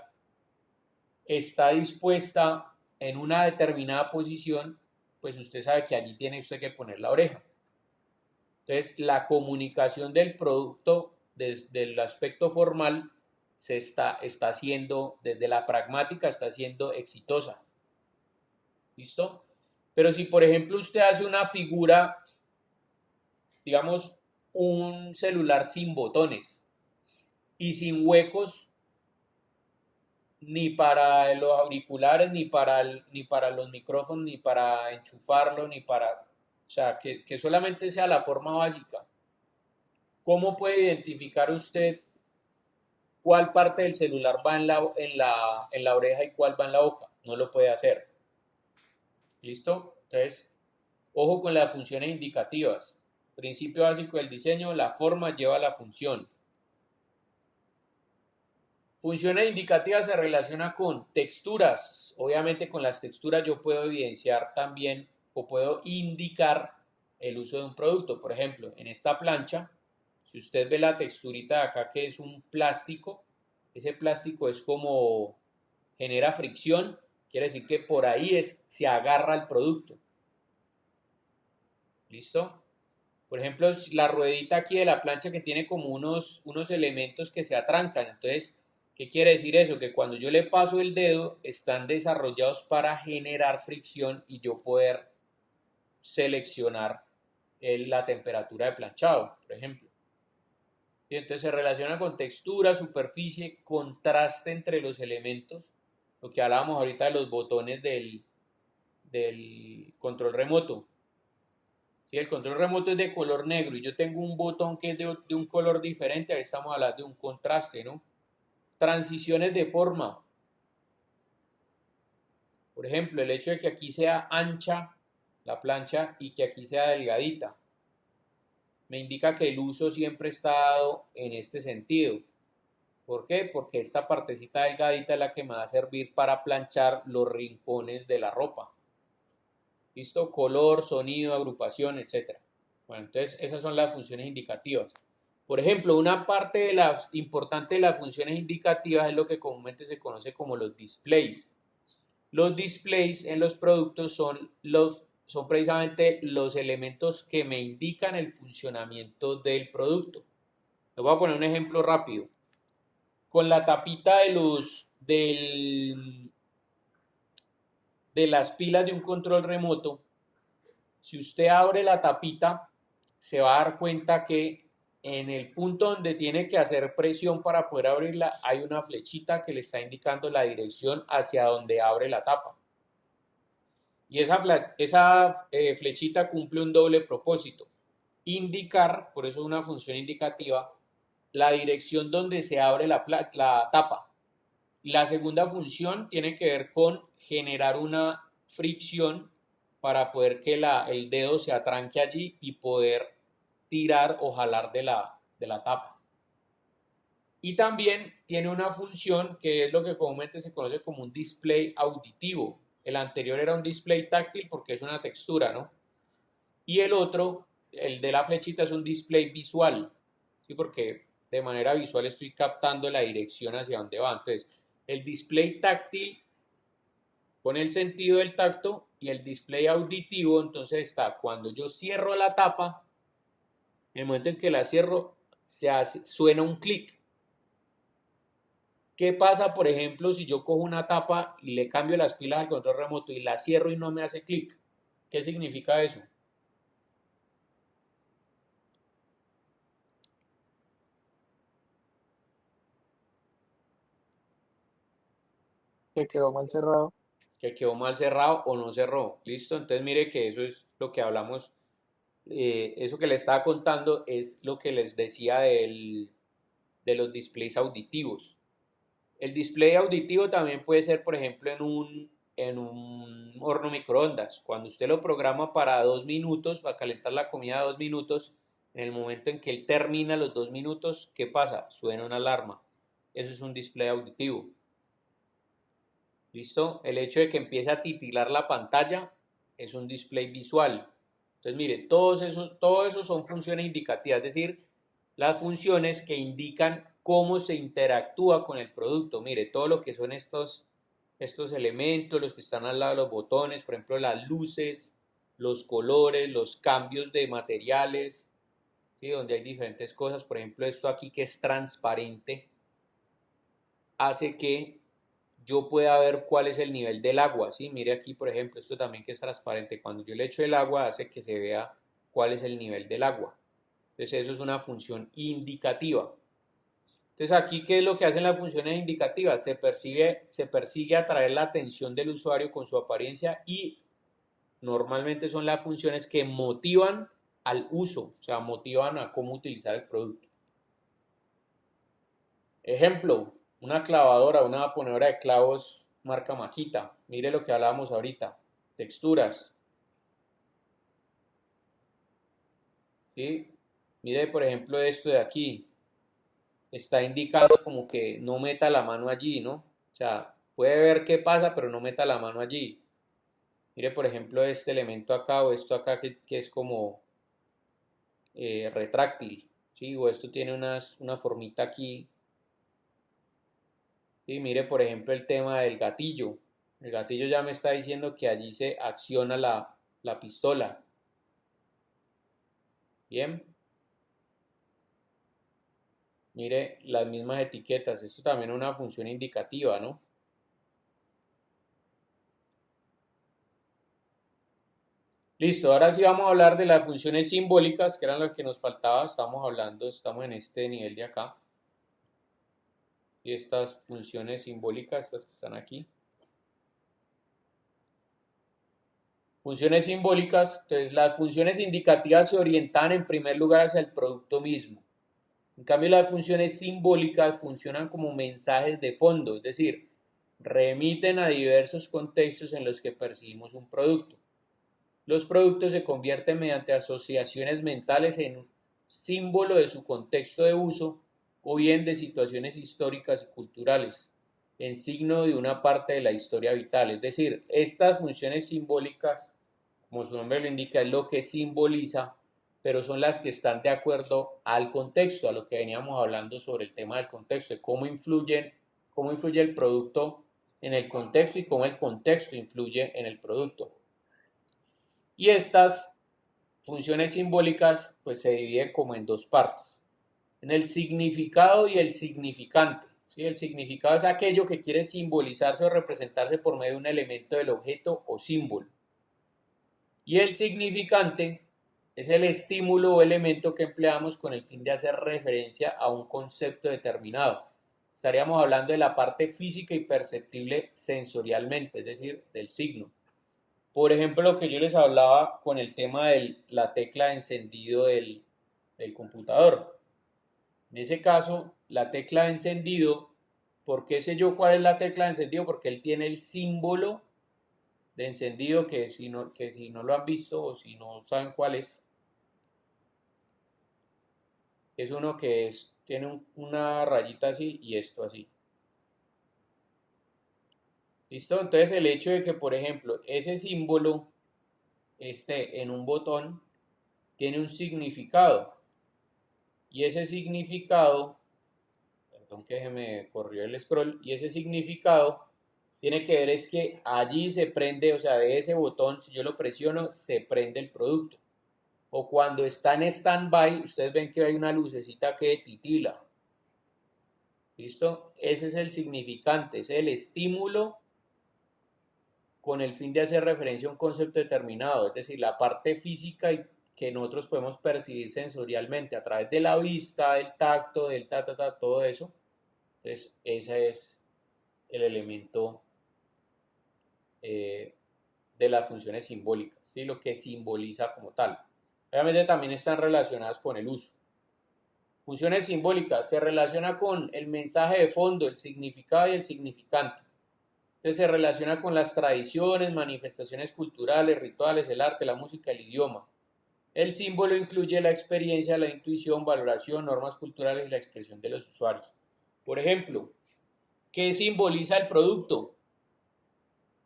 está dispuesta en una determinada posición, pues usted sabe que allí tiene usted que poner la oreja. Entonces, la comunicación del producto desde el aspecto formal se está haciendo, desde la pragmática, está siendo exitosa. ¿Listo? Pero si, por ejemplo, usted hace una figura, digamos, un celular sin botones y sin huecos, ni para los auriculares, ni para los micrófonos, ni para enchufarlo, ni para... O sea, que solamente sea la forma básica. ¿Cómo puede identificar usted cuál parte del celular va en la oreja y cuál va en la boca? No lo puede hacer. ¿Listo? Entonces, ojo con las funciones indicativas. Principio básico del diseño, la forma lleva a la función. Funciones indicativas se relaciona con texturas. Obviamente con las texturas yo puedo evidenciar también o puedo indicar el uso de un producto. Por ejemplo, en esta plancha, si usted ve la texturita de acá que es un plástico, ese plástico es como genera fricción, quiere decir que por ahí se agarra el producto. ¿Listo? Por ejemplo, la ruedita aquí de la plancha que tiene como unos elementos que se atrancan. Entonces, ¿qué quiere decir eso? Que cuando yo le paso el dedo, están desarrollados para generar fricción y yo poder seleccionar la temperatura de planchado, por ejemplo. ¿Sí? Entonces se relaciona con textura, superficie, contraste entre los elementos, lo que hablábamos ahorita de los botones del control remoto. Si el control remoto es de color negro y yo tengo un botón que es de un color diferente, ahí estamos hablando de un contraste, ¿no? Transiciones de forma. Por ejemplo, el hecho de que aquí sea ancha la plancha y que aquí sea delgadita, me indica que el uso siempre está dado en este sentido. ¿Por qué? Porque esta partecita delgadita es la que me va a servir para planchar los rincones de la ropa. ¿Listo? Color, sonido, agrupación, etc. Bueno, entonces esas son las funciones indicativas. Por ejemplo, una parte importante de las funciones indicativas es lo que comúnmente se conoce como los displays. Los displays en los productos son precisamente los elementos que me indican el funcionamiento del producto. Les voy a poner un ejemplo rápido. Con la tapita de las pilas de un control remoto, si usted abre la tapita, se va a dar cuenta que en el punto donde tiene que hacer presión para poder abrirla, hay una flechita que le está indicando la dirección hacia donde abre la tapa. Y esa flechita cumple un doble propósito. Indicar, por eso es una función indicativa, la dirección donde se abre la tapa. La segunda función tiene que ver con generar una fricción para poder que el dedo se atranque allí y poder tirar o jalar de la tapa. Y también tiene una función que es lo que comúnmente se conoce como un display auditivo. El anterior era un display táctil porque es una textura, ¿no? Y el otro, el de la flechita, es un display visual, ¿sí? Porque de manera visual estoy captando la dirección hacia dónde va. Entonces, el display táctil con el sentido del tacto y el display auditivo, entonces está cuando yo cierro la tapa, en el momento en que la cierro, suena un clic. ¿Qué pasa, por ejemplo, si yo cojo una tapa y le cambio las pilas al control remoto y la cierro y no me hace clic? ¿Qué significa eso? Que quedó mal cerrado. Que quedó mal cerrado o no cerró. ¿Listo? Entonces mire que eso es lo que hablamos. Eso que les estaba contando es lo que les decía de los displays auditivos. El display auditivo también puede ser, por ejemplo, en un horno microondas. Cuando usted lo programa para 2 minutos, para calentar la comida 2 minutos, en el momento en que él termina los 2 minutos, ¿qué pasa? Suena una alarma. Eso es un display auditivo. ¿Listo? El hecho de que empiece a titilar la pantalla es un display visual. Entonces, mire, todo eso son funciones indicativas, es decir, las funciones que indican cómo se interactúa con el producto. Mire, todo lo que son estos elementos, los que están al lado de los botones, por ejemplo, las luces, los colores, los cambios de materiales, ¿sí? Donde hay diferentes cosas. Por ejemplo, esto aquí que es transparente, hace que yo pueda ver cuál es el nivel del agua, ¿sí? Mire aquí, por ejemplo, esto también que es transparente. Cuando yo le echo el agua, hace que se vea cuál es el nivel del agua. Entonces, eso es una función indicativa. Entonces, aquí, ¿qué es lo que hacen las funciones indicativas? Se persigue atraer la atención del usuario con su apariencia y normalmente son las funciones que motivan al uso, o sea, motivan a cómo utilizar el producto. Ejemplo, una clavadora, una ponedora de clavos marca Makita. Mire lo que hablábamos ahorita. Texturas. ¿Sí? Mire, por ejemplo, esto de aquí. Está indicando como que no meta la mano allí, ¿no? O sea, puede ver qué pasa, pero no meta la mano allí. Mire, por ejemplo, este elemento acá o esto acá que es como retráctil. ¿Sí? O esto tiene una formita aquí. Y mire, por ejemplo, el tema del gatillo. El gatillo ya me está diciendo que allí se acciona la pistola. Bien. Mire las mismas etiquetas. Esto también es una función indicativa, ¿no? Listo, ahora sí vamos a hablar de las funciones simbólicas, que eran lo que nos faltaba. Estamos en este nivel de acá. Y estas funciones simbólicas, estas que están aquí. Funciones simbólicas, entonces las funciones indicativas se orientan en primer lugar hacia el producto mismo. En cambio, las funciones simbólicas funcionan como mensajes de fondo, es decir, remiten a diversos contextos en los que percibimos un producto. Los productos se convierten mediante asociaciones mentales en un símbolo de su contexto de uso o bien de situaciones históricas y culturales, en signo de una parte de la historia vital. Es decir, estas funciones simbólicas, como su nombre lo indica, es lo que simboliza, pero son las que están de acuerdo al contexto, a lo que veníamos hablando sobre el tema del contexto, de cómo influye el producto en el contexto y cómo el contexto influye en el producto. Y estas funciones simbólicas pues se dividen como en dos partes, en el significado y el significante. ¿Sí? El significado es aquello que quiere simbolizarse o representarse por medio de un elemento del objeto o símbolo. Y el significante es el estímulo o elemento que empleamos con el fin de hacer referencia a un concepto determinado. Estaríamos hablando de la parte física y perceptible sensorialmente, es decir, del signo. Por ejemplo, lo que yo les hablaba con el tema de la tecla de encendido del computador. En ese caso, la tecla de encendido, ¿por qué sé yo cuál es la tecla de encendido? Porque él tiene el símbolo de encendido que si no lo han visto o si no saben cuál es uno que tiene una rayita así y esto así. ¿Listo? Entonces el hecho de que, por ejemplo, ese símbolo esté en un botón tiene un significado. Y ese significado, perdón que se me corrió el scroll, y ese significado tiene que ver es que allí se prende, o sea, de ese botón, si yo lo presiono, se prende el producto. O cuando está en stand-by, ustedes ven que hay una lucecita que titila. ¿Listo? Ese es el significante, es el estímulo con el fin de hacer referencia a un concepto determinado, es decir, la parte física que nosotros podemos percibir sensorialmente a través de la vista, del tacto, del todo eso. Entonces, ese es el elemento de las funciones simbólicas, ¿sí? Lo que simboliza como tal. Obviamente también están relacionadas con el uso. Funciones simbólicas se relaciona con el mensaje de fondo, el significado y el significante. Entonces se relaciona con las tradiciones, manifestaciones culturales, rituales, el arte, la música, el idioma. El símbolo incluye la experiencia, la intuición, valoración, normas culturales y la expresión de los usuarios. Por ejemplo, ¿qué simboliza el producto?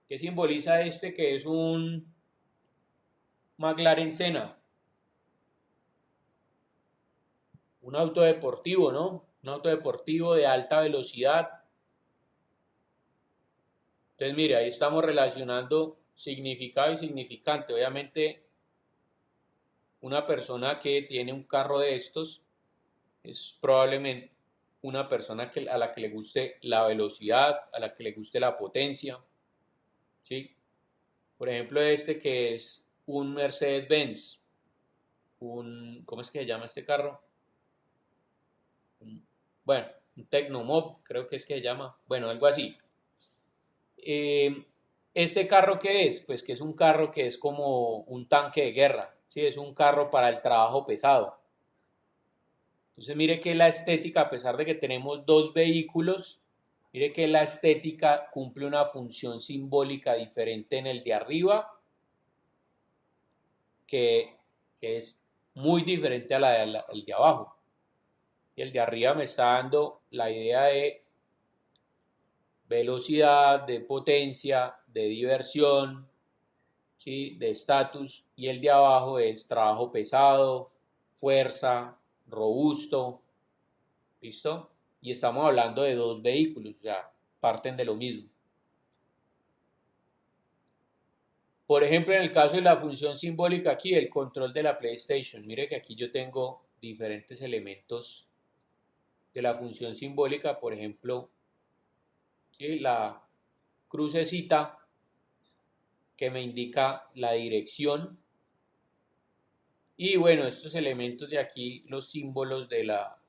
¿Qué simboliza este que es un McLaren Senna? Un auto deportivo, ¿no? Un auto deportivo de alta velocidad. Entonces, mire, ahí estamos relacionando significado y significante. Obviamente, una persona que tiene un carro de estos es probablemente una persona a la que le guste la velocidad, a la que le guste la potencia, ¿sí? Por ejemplo, este que es un Mercedes-Benz, ¿cómo es que se llama este carro? Bueno, un Tecnomob, creo que es que se llama, bueno, algo así. ¿Este carro qué es? Pues que es un carro que es como un tanque de guerra, ¿sí? Es un carro para el trabajo pesado. Entonces mire que la estética, a pesar de que tenemos dos vehículos, mire que la estética cumple una función simbólica diferente en el de arriba, que es muy diferente a la el de abajo. Y el de arriba me está dando la idea de velocidad, de potencia, de diversión, ¿sí? De estatus, y el de abajo es trabajo pesado, fuerza, robusto, ¿listo? Y estamos hablando de dos vehículos, ya parten de lo mismo. Por ejemplo, en el caso de la función simbólica aquí, el control de la PlayStation, mire que aquí yo tengo diferentes elementos de la función simbólica, por ejemplo, ¿sí? La crucecita que me indica la dirección. Y bueno, estos elementos de aquí, los símbolos de la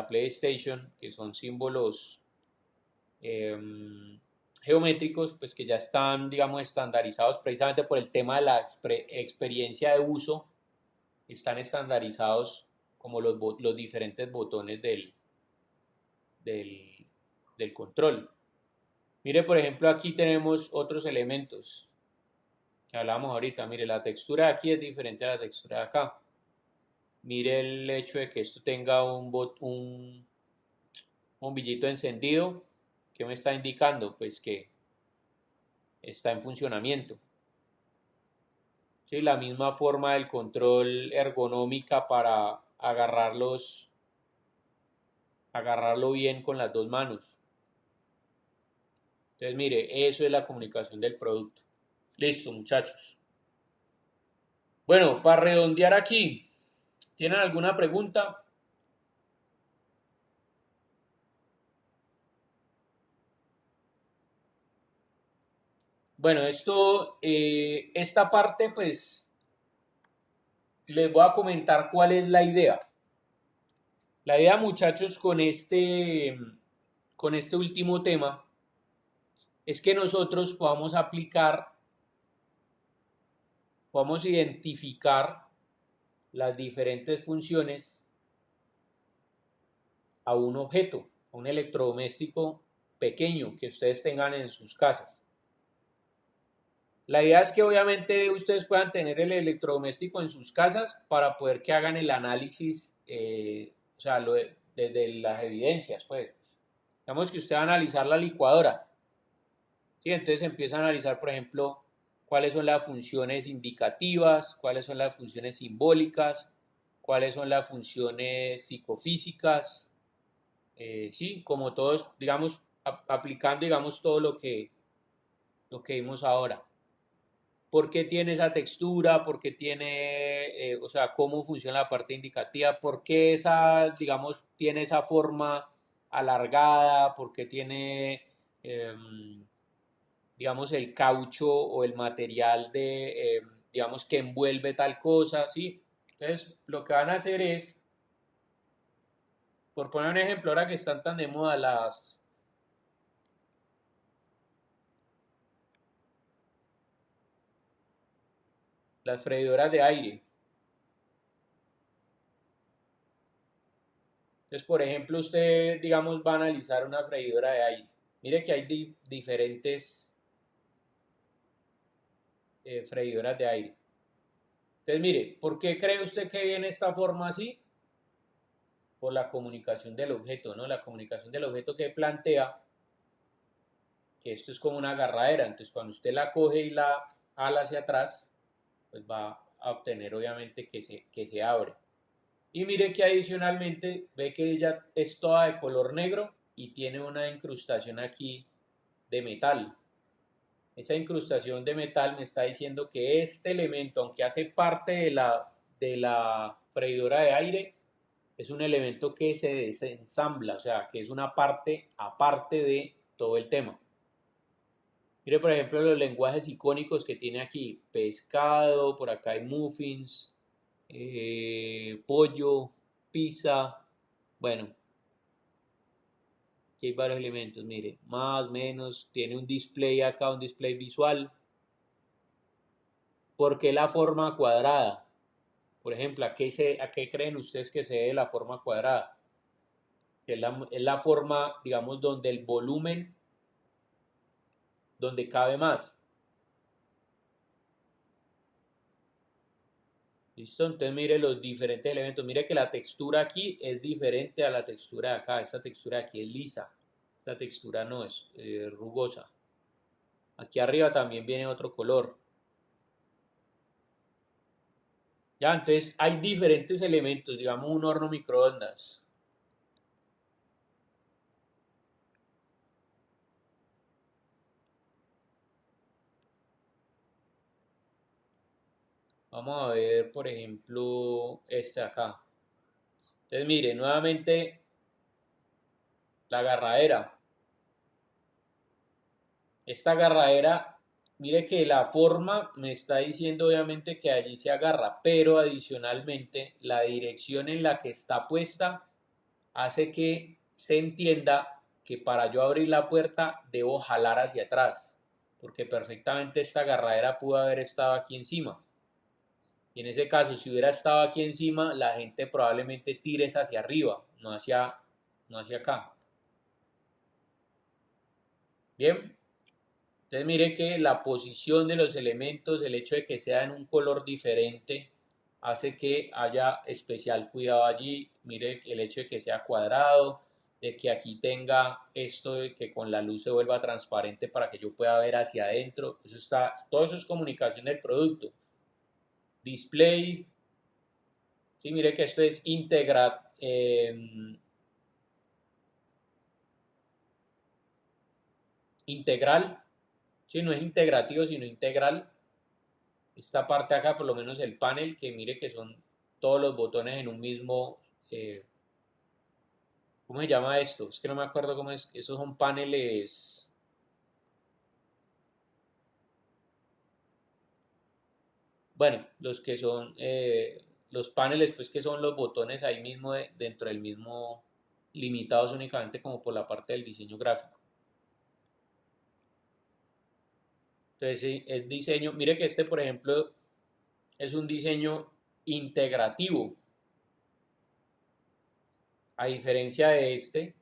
PlayStation, que son símbolos geométricos, pues que ya están, digamos, estandarizados precisamente por el tema de la experiencia de uso, están estandarizados como los diferentes botones del control. Mire, por ejemplo, aquí tenemos otros elementos que hablamos ahorita. Mire, la textura de aquí es diferente a la textura de acá. Mire el hecho de que esto tenga un bombillito encendido. ¿Qué me está indicando? Pues que está en funcionamiento. ¿Sí? La misma forma del control ergonómica para agarrarlo bien con las dos manos. Entonces, mire, eso es la comunicación del producto. Listo, muchachos. Bueno, para redondear aquí, ¿tienen alguna pregunta? Bueno, esta parte, pues, les voy a comentar cuál es la idea. La idea, muchachos, con este último tema, es que nosotros podamos identificar las diferentes funciones a un objeto, a un electrodoméstico pequeño que ustedes tengan en sus casas. La idea es que obviamente ustedes puedan tener el electrodoméstico en sus casas para poder que hagan el análisis, o sea, desde las evidencias, pues. Digamos que usted va a analizar la licuadora, ¿sí? Entonces empieza a analizar, por ejemplo, cuáles son las funciones indicativas, cuáles son las funciones simbólicas, cuáles son las funciones psicofísicas, sí, como todos, digamos, aplicando, digamos, todo lo que vimos ahora. ¿Por qué tiene esa textura? ¿Por qué tiene, o sea, cómo funciona la parte indicativa? ¿Por qué esa, digamos, tiene esa forma alargada, por qué tiene, digamos, el caucho o el material digamos, que envuelve tal cosa, ¿sí? Entonces, lo que van a hacer es, por poner un ejemplo, ahora que están tan de moda las freidoras de aire. Entonces, por ejemplo, usted, digamos, va a analizar una freidora de aire. Mire que hay diferentes freidoras de aire. Entonces, mire, ¿por qué cree usted que viene esta forma así? Por la comunicación del objeto, ¿no? La comunicación del objeto que plantea que esto es como una agarradera. Entonces, cuando usted la coge y la ala hacia atrás, pues va a obtener obviamente que se abre. Y mire que adicionalmente ve que ella es toda de color negro y tiene una incrustación aquí de metal. Esa incrustación de metal me está diciendo que este elemento, aunque hace parte de la freidora de aire, es un elemento que se desensambla, o sea, que es una parte aparte de todo el tema. Mire, por ejemplo, los lenguajes icónicos que tiene aquí. Pescado, por acá hay muffins, pollo, pizza. Bueno, aquí hay varios elementos. Mire, más, menos. Tiene un display acá, un display visual. ¿Por qué la forma cuadrada? Por ejemplo, ¿a qué creen ustedes que se debe la forma cuadrada? Que es la forma, digamos, donde el volumen, donde cabe más. ¿Listo? Entonces mire los diferentes elementos. Mire que la textura aquí es diferente a la textura de acá. Esta textura de aquí es lisa. Esta textura no es rugosa. Aquí arriba también viene otro color. Ya, entonces hay diferentes elementos. Digamos un horno microondas. Vamos a ver, por ejemplo, este acá. Entonces mire, nuevamente la agarradera. Esta agarradera, mire que la forma me está diciendo obviamente que allí se agarra, pero adicionalmente la dirección en la que está puesta hace que se entienda que para yo abrir la puerta debo jalar hacia atrás, porque perfectamente esta agarradera pudo haber estado aquí encima. Y en ese caso, si hubiera estado aquí encima, la gente probablemente tires hacia arriba, no hacia acá. Bien. Entonces mire que la posición de los elementos, el hecho de que sea en un color diferente, hace que haya especial cuidado allí. Mire el hecho de que sea cuadrado, de que aquí tenga esto de que con la luz se vuelva transparente para que yo pueda ver hacia adentro. Todo eso es comunicación del producto. Display. Sí, mire que esto es integral. Sí, no es integrativo, sino integral. Esta parte acá, por lo menos el panel, que mire que son todos los botones en un mismo, ¿cómo se llama esto? Es que no me acuerdo cómo es, esos son paneles, bueno, los que son, los paneles, pues que son los botones ahí mismo dentro del mismo, limitados únicamente como por la parte del diseño gráfico. Entonces, sí, es diseño, mire que este, por ejemplo, es un diseño integrativo, a diferencia de este,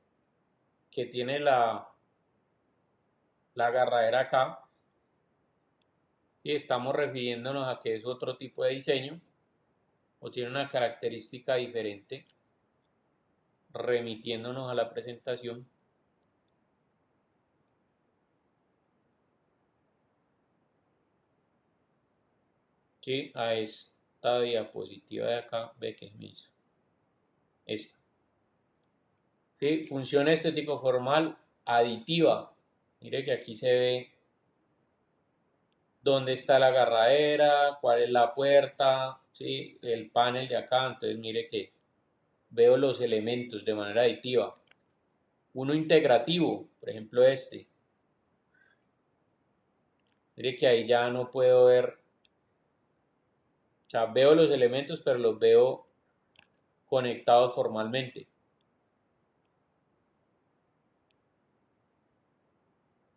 que tiene la agarradera acá, y estamos refiriéndonos a que es otro tipo de diseño o tiene una característica diferente, remitiéndonos a la presentación. Que a esta diapositiva de acá, ve que me hizo esta. ¿Sí? Funciona estético formal aditiva. Mire que aquí se ve dónde está la agarradera, cuál es la puerta, ¿sí? El panel de acá. Entonces mire que veo los elementos de manera aditiva. uno integrativo, por ejemplo este. Mire que ahí ya no puedo ver, o sea, veo los elementos, pero los veo conectados formalmente.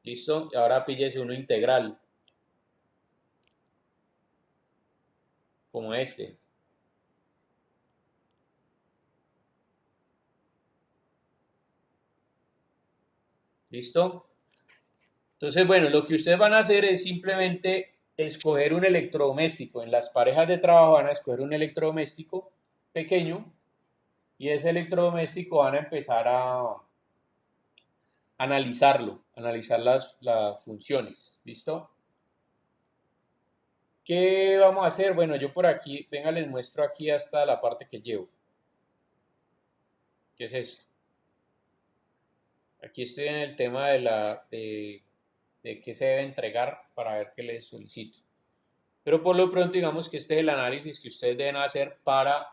¿Listo? Y ahora píllese uno integral, como este. ¿Listo? Entonces, bueno, lo que ustedes van a hacer es simplemente escoger un electrodoméstico. En las parejas de trabajo van a escoger un electrodoméstico pequeño y ese electrodoméstico van a empezar a analizarlo, analizar las funciones. ¿Listo? ¿Qué vamos a hacer? Bueno, yo por aquí, venga, les muestro aquí hasta la parte que llevo. ¿Qué es esto? Aquí estoy en el tema de qué se debe entregar para ver qué les solicito. Pero por lo pronto digamos que este es el análisis que ustedes deben hacer para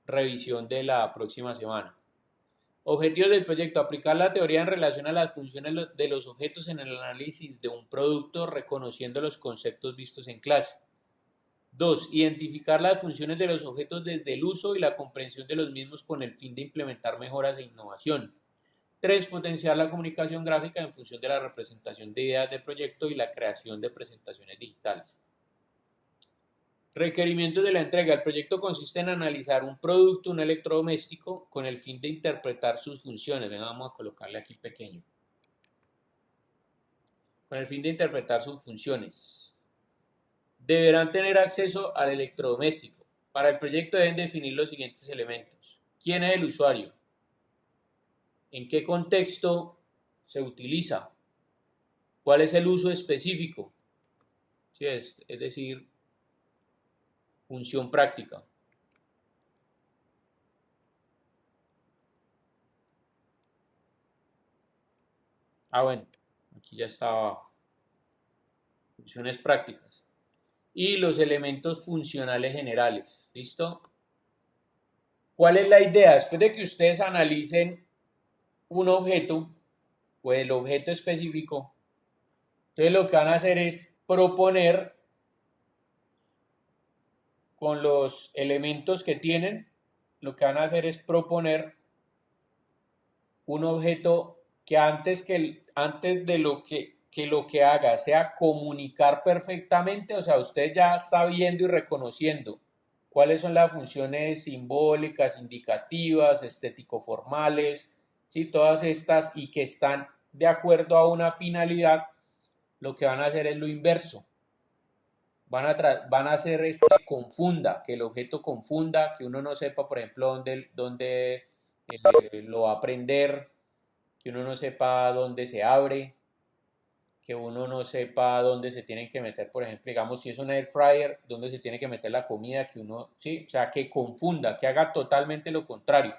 revisión de la próxima semana. Objetivos del proyecto: aplicar la teoría en relación a las funciones de los objetos en el análisis de un producto reconociendo los conceptos vistos en clase. 2. Identificar las funciones de los objetos desde el uso y la comprensión de los mismos con el fin de implementar mejoras e innovación. 3. Potenciar la comunicación gráfica en función de la representación de ideas de proyecto y la creación de presentaciones digitales. Requerimientos de la entrega. El proyecto consiste en analizar un producto, un electrodoméstico, con el fin de interpretar sus funciones. Venga, vamos a colocarle aquí pequeño. Con el fin de interpretar sus funciones. Deberán tener acceso al electrodoméstico. Para el proyecto deben definir los siguientes elementos. ¿Quién es el usuario? ¿En qué contexto se utiliza? ¿Cuál es el uso específico? Sí, es decir, función práctica. Bueno, aquí ya estaba. Funciones prácticas. Y los elementos funcionales generales. ¿Listo? ¿Cuál es la idea? Después de que ustedes analicen un objeto o el objeto específico, entonces lo que van a hacer es proponer con los elementos que tienen, lo que van a hacer es proponer un objeto que antes de lo que haga sea comunicar perfectamente, o sea, usted ya sabiendo y reconociendo cuáles son las funciones simbólicas, indicativas, estético-formales, ¿sí? Todas estas y que están de acuerdo a una finalidad, lo que van a hacer es lo inverso. Van a hacer es que confunda, que el objeto confunda, que uno no sepa, por ejemplo, dónde lo va a aprender, que uno no sepa dónde se abre, que uno no sepa dónde se tienen que meter, por ejemplo, digamos, si es un air fryer, dónde se tiene que meter la comida, que uno, sí, o sea, que confunda, que haga totalmente lo contrario.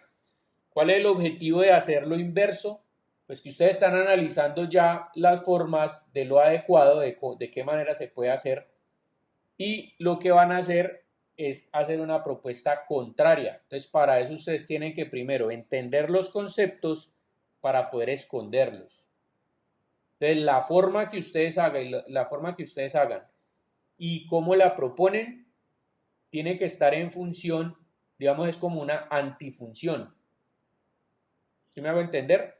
¿Cuál es el objetivo de hacer lo inverso? Pues que ustedes están analizando ya las formas de lo adecuado, de qué manera se puede hacer, y lo que van a hacer es hacer una propuesta contraria. Entonces, para eso ustedes tienen que primero entender los conceptos para poder esconderlos. Entonces, la forma que ustedes hagan y cómo la proponen tiene que estar en función, digamos, es como una antifunción. ¿Sí me hago entender?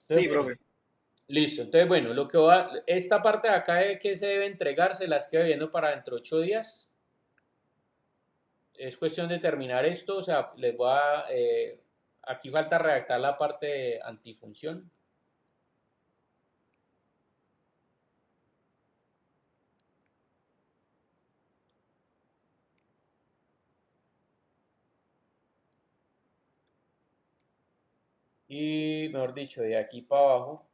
Entonces, Sí, bueno, profe. listo. Entonces, bueno, esta parte de acá de que se debe entregar, se las quedo viendo para dentro de 8 días. Es cuestión de terminar esto, o sea, les voy a, aquí falta redactar la parte de antifunción. Y, mejor dicho, de aquí para abajo,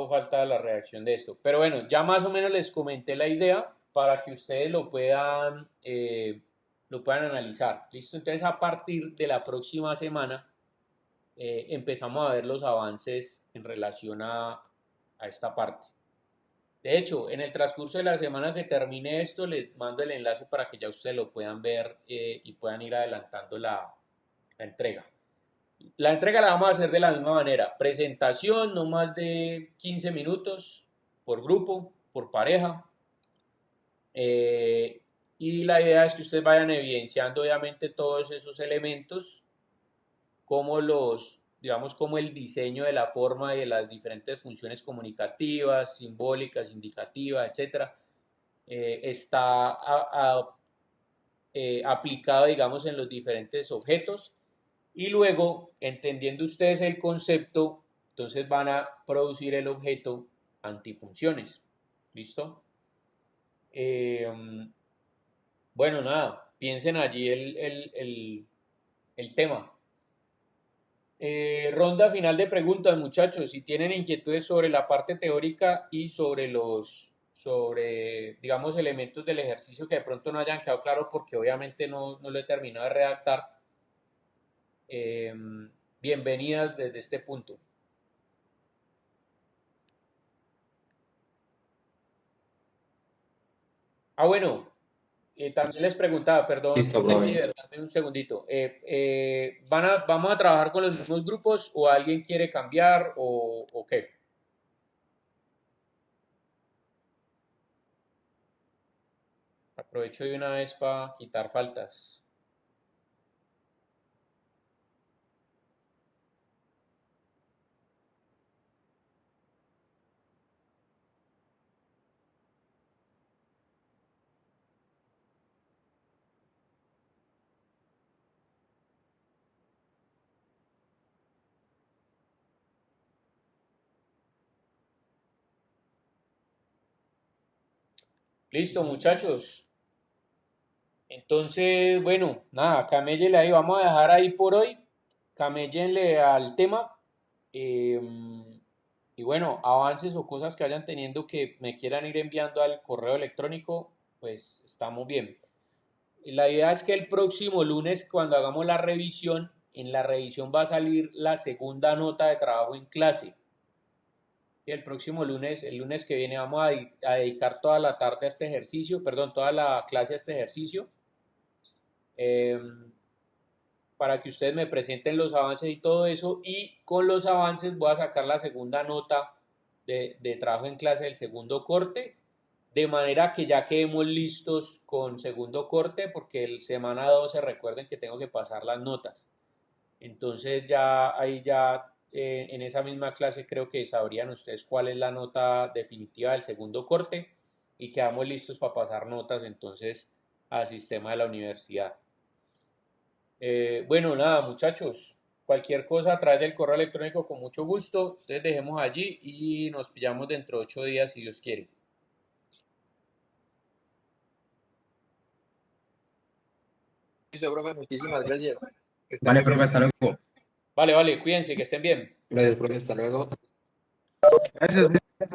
falta la redacción de esto. Pero bueno, ya más o menos les comenté la idea para que ustedes lo puedan lo puedan analizar. ¿Listo? Entonces, a partir de la próxima semana, empezamos a ver los avances en relación a esta parte. De hecho, en el transcurso de la semana que termine esto, les mando el enlace para que ya ustedes lo puedan ver y puedan ir adelantando la entrega. La entrega la vamos a hacer de la misma manera. Presentación, no más de 15 minutos por grupo, por pareja. Y la idea es que ustedes vayan evidenciando obviamente todos esos elementos, como digamos, como el diseño de la forma y de las diferentes funciones comunicativas, simbólicas, indicativas, etcétera, está aplicado, digamos, en los diferentes objetos. Y luego, entendiendo ustedes el concepto, entonces van a producir el objeto antifunciones. ¿Listo? Bueno, nada, piensen allí el tema. Ronda final de preguntas, muchachos. Si tienen inquietudes sobre la parte teórica y sobre digamos, elementos del ejercicio que de pronto no hayan quedado claros porque obviamente no lo he terminado de redactar, bienvenidas desde este punto. Bueno, también les preguntaba, perdón, Listo, Lady, profe. dame un segundito. ¿Vamos a trabajar con los mismos grupos o alguien quiere cambiar o qué? Aprovecho de una vez para quitar faltas. Listo, muchachos. Entonces, bueno, nada, caméllele ahí, vamos a dejar ahí por hoy. Caméllenle al tema. eh, y bueno, avances o cosas que vayan teniendo que me quieran ir enviando al correo electrónico, pues estamos bien. La idea es que el próximo lunes, cuando hagamos la revisión, en la revisión va a salir la segunda nota de trabajo en clase. Sí, el próximo lunes, el lunes que viene, vamos a dedicar toda la tarde a este ejercicio, perdón, toda la clase a este ejercicio, eh, para que ustedes me presenten los avances y todo eso. Y con los avances voy a sacar la segunda nota de trabajo en clase del segundo corte, de manera que ya quedemos listos con segundo corte, porque el semana 12 recuerden que tengo que pasar las notas. Entonces ya ahí ya en esa misma clase creo que sabrían ustedes cuál es la nota definitiva del segundo corte y quedamos listos para pasar notas entonces al sistema de la universidad. Bueno, nada, muchachos, cualquier cosa a través del correo electrónico con mucho gusto, ustedes dejemos allí y nos pillamos dentro de 8 días si Dios quiere. Listo, profe, muchísimas gracias. Que esté Vale, muy profe, bien. hasta luego. Vale, vale, cuídense, que estén bien. Gracias, profe, hasta luego. Gracias.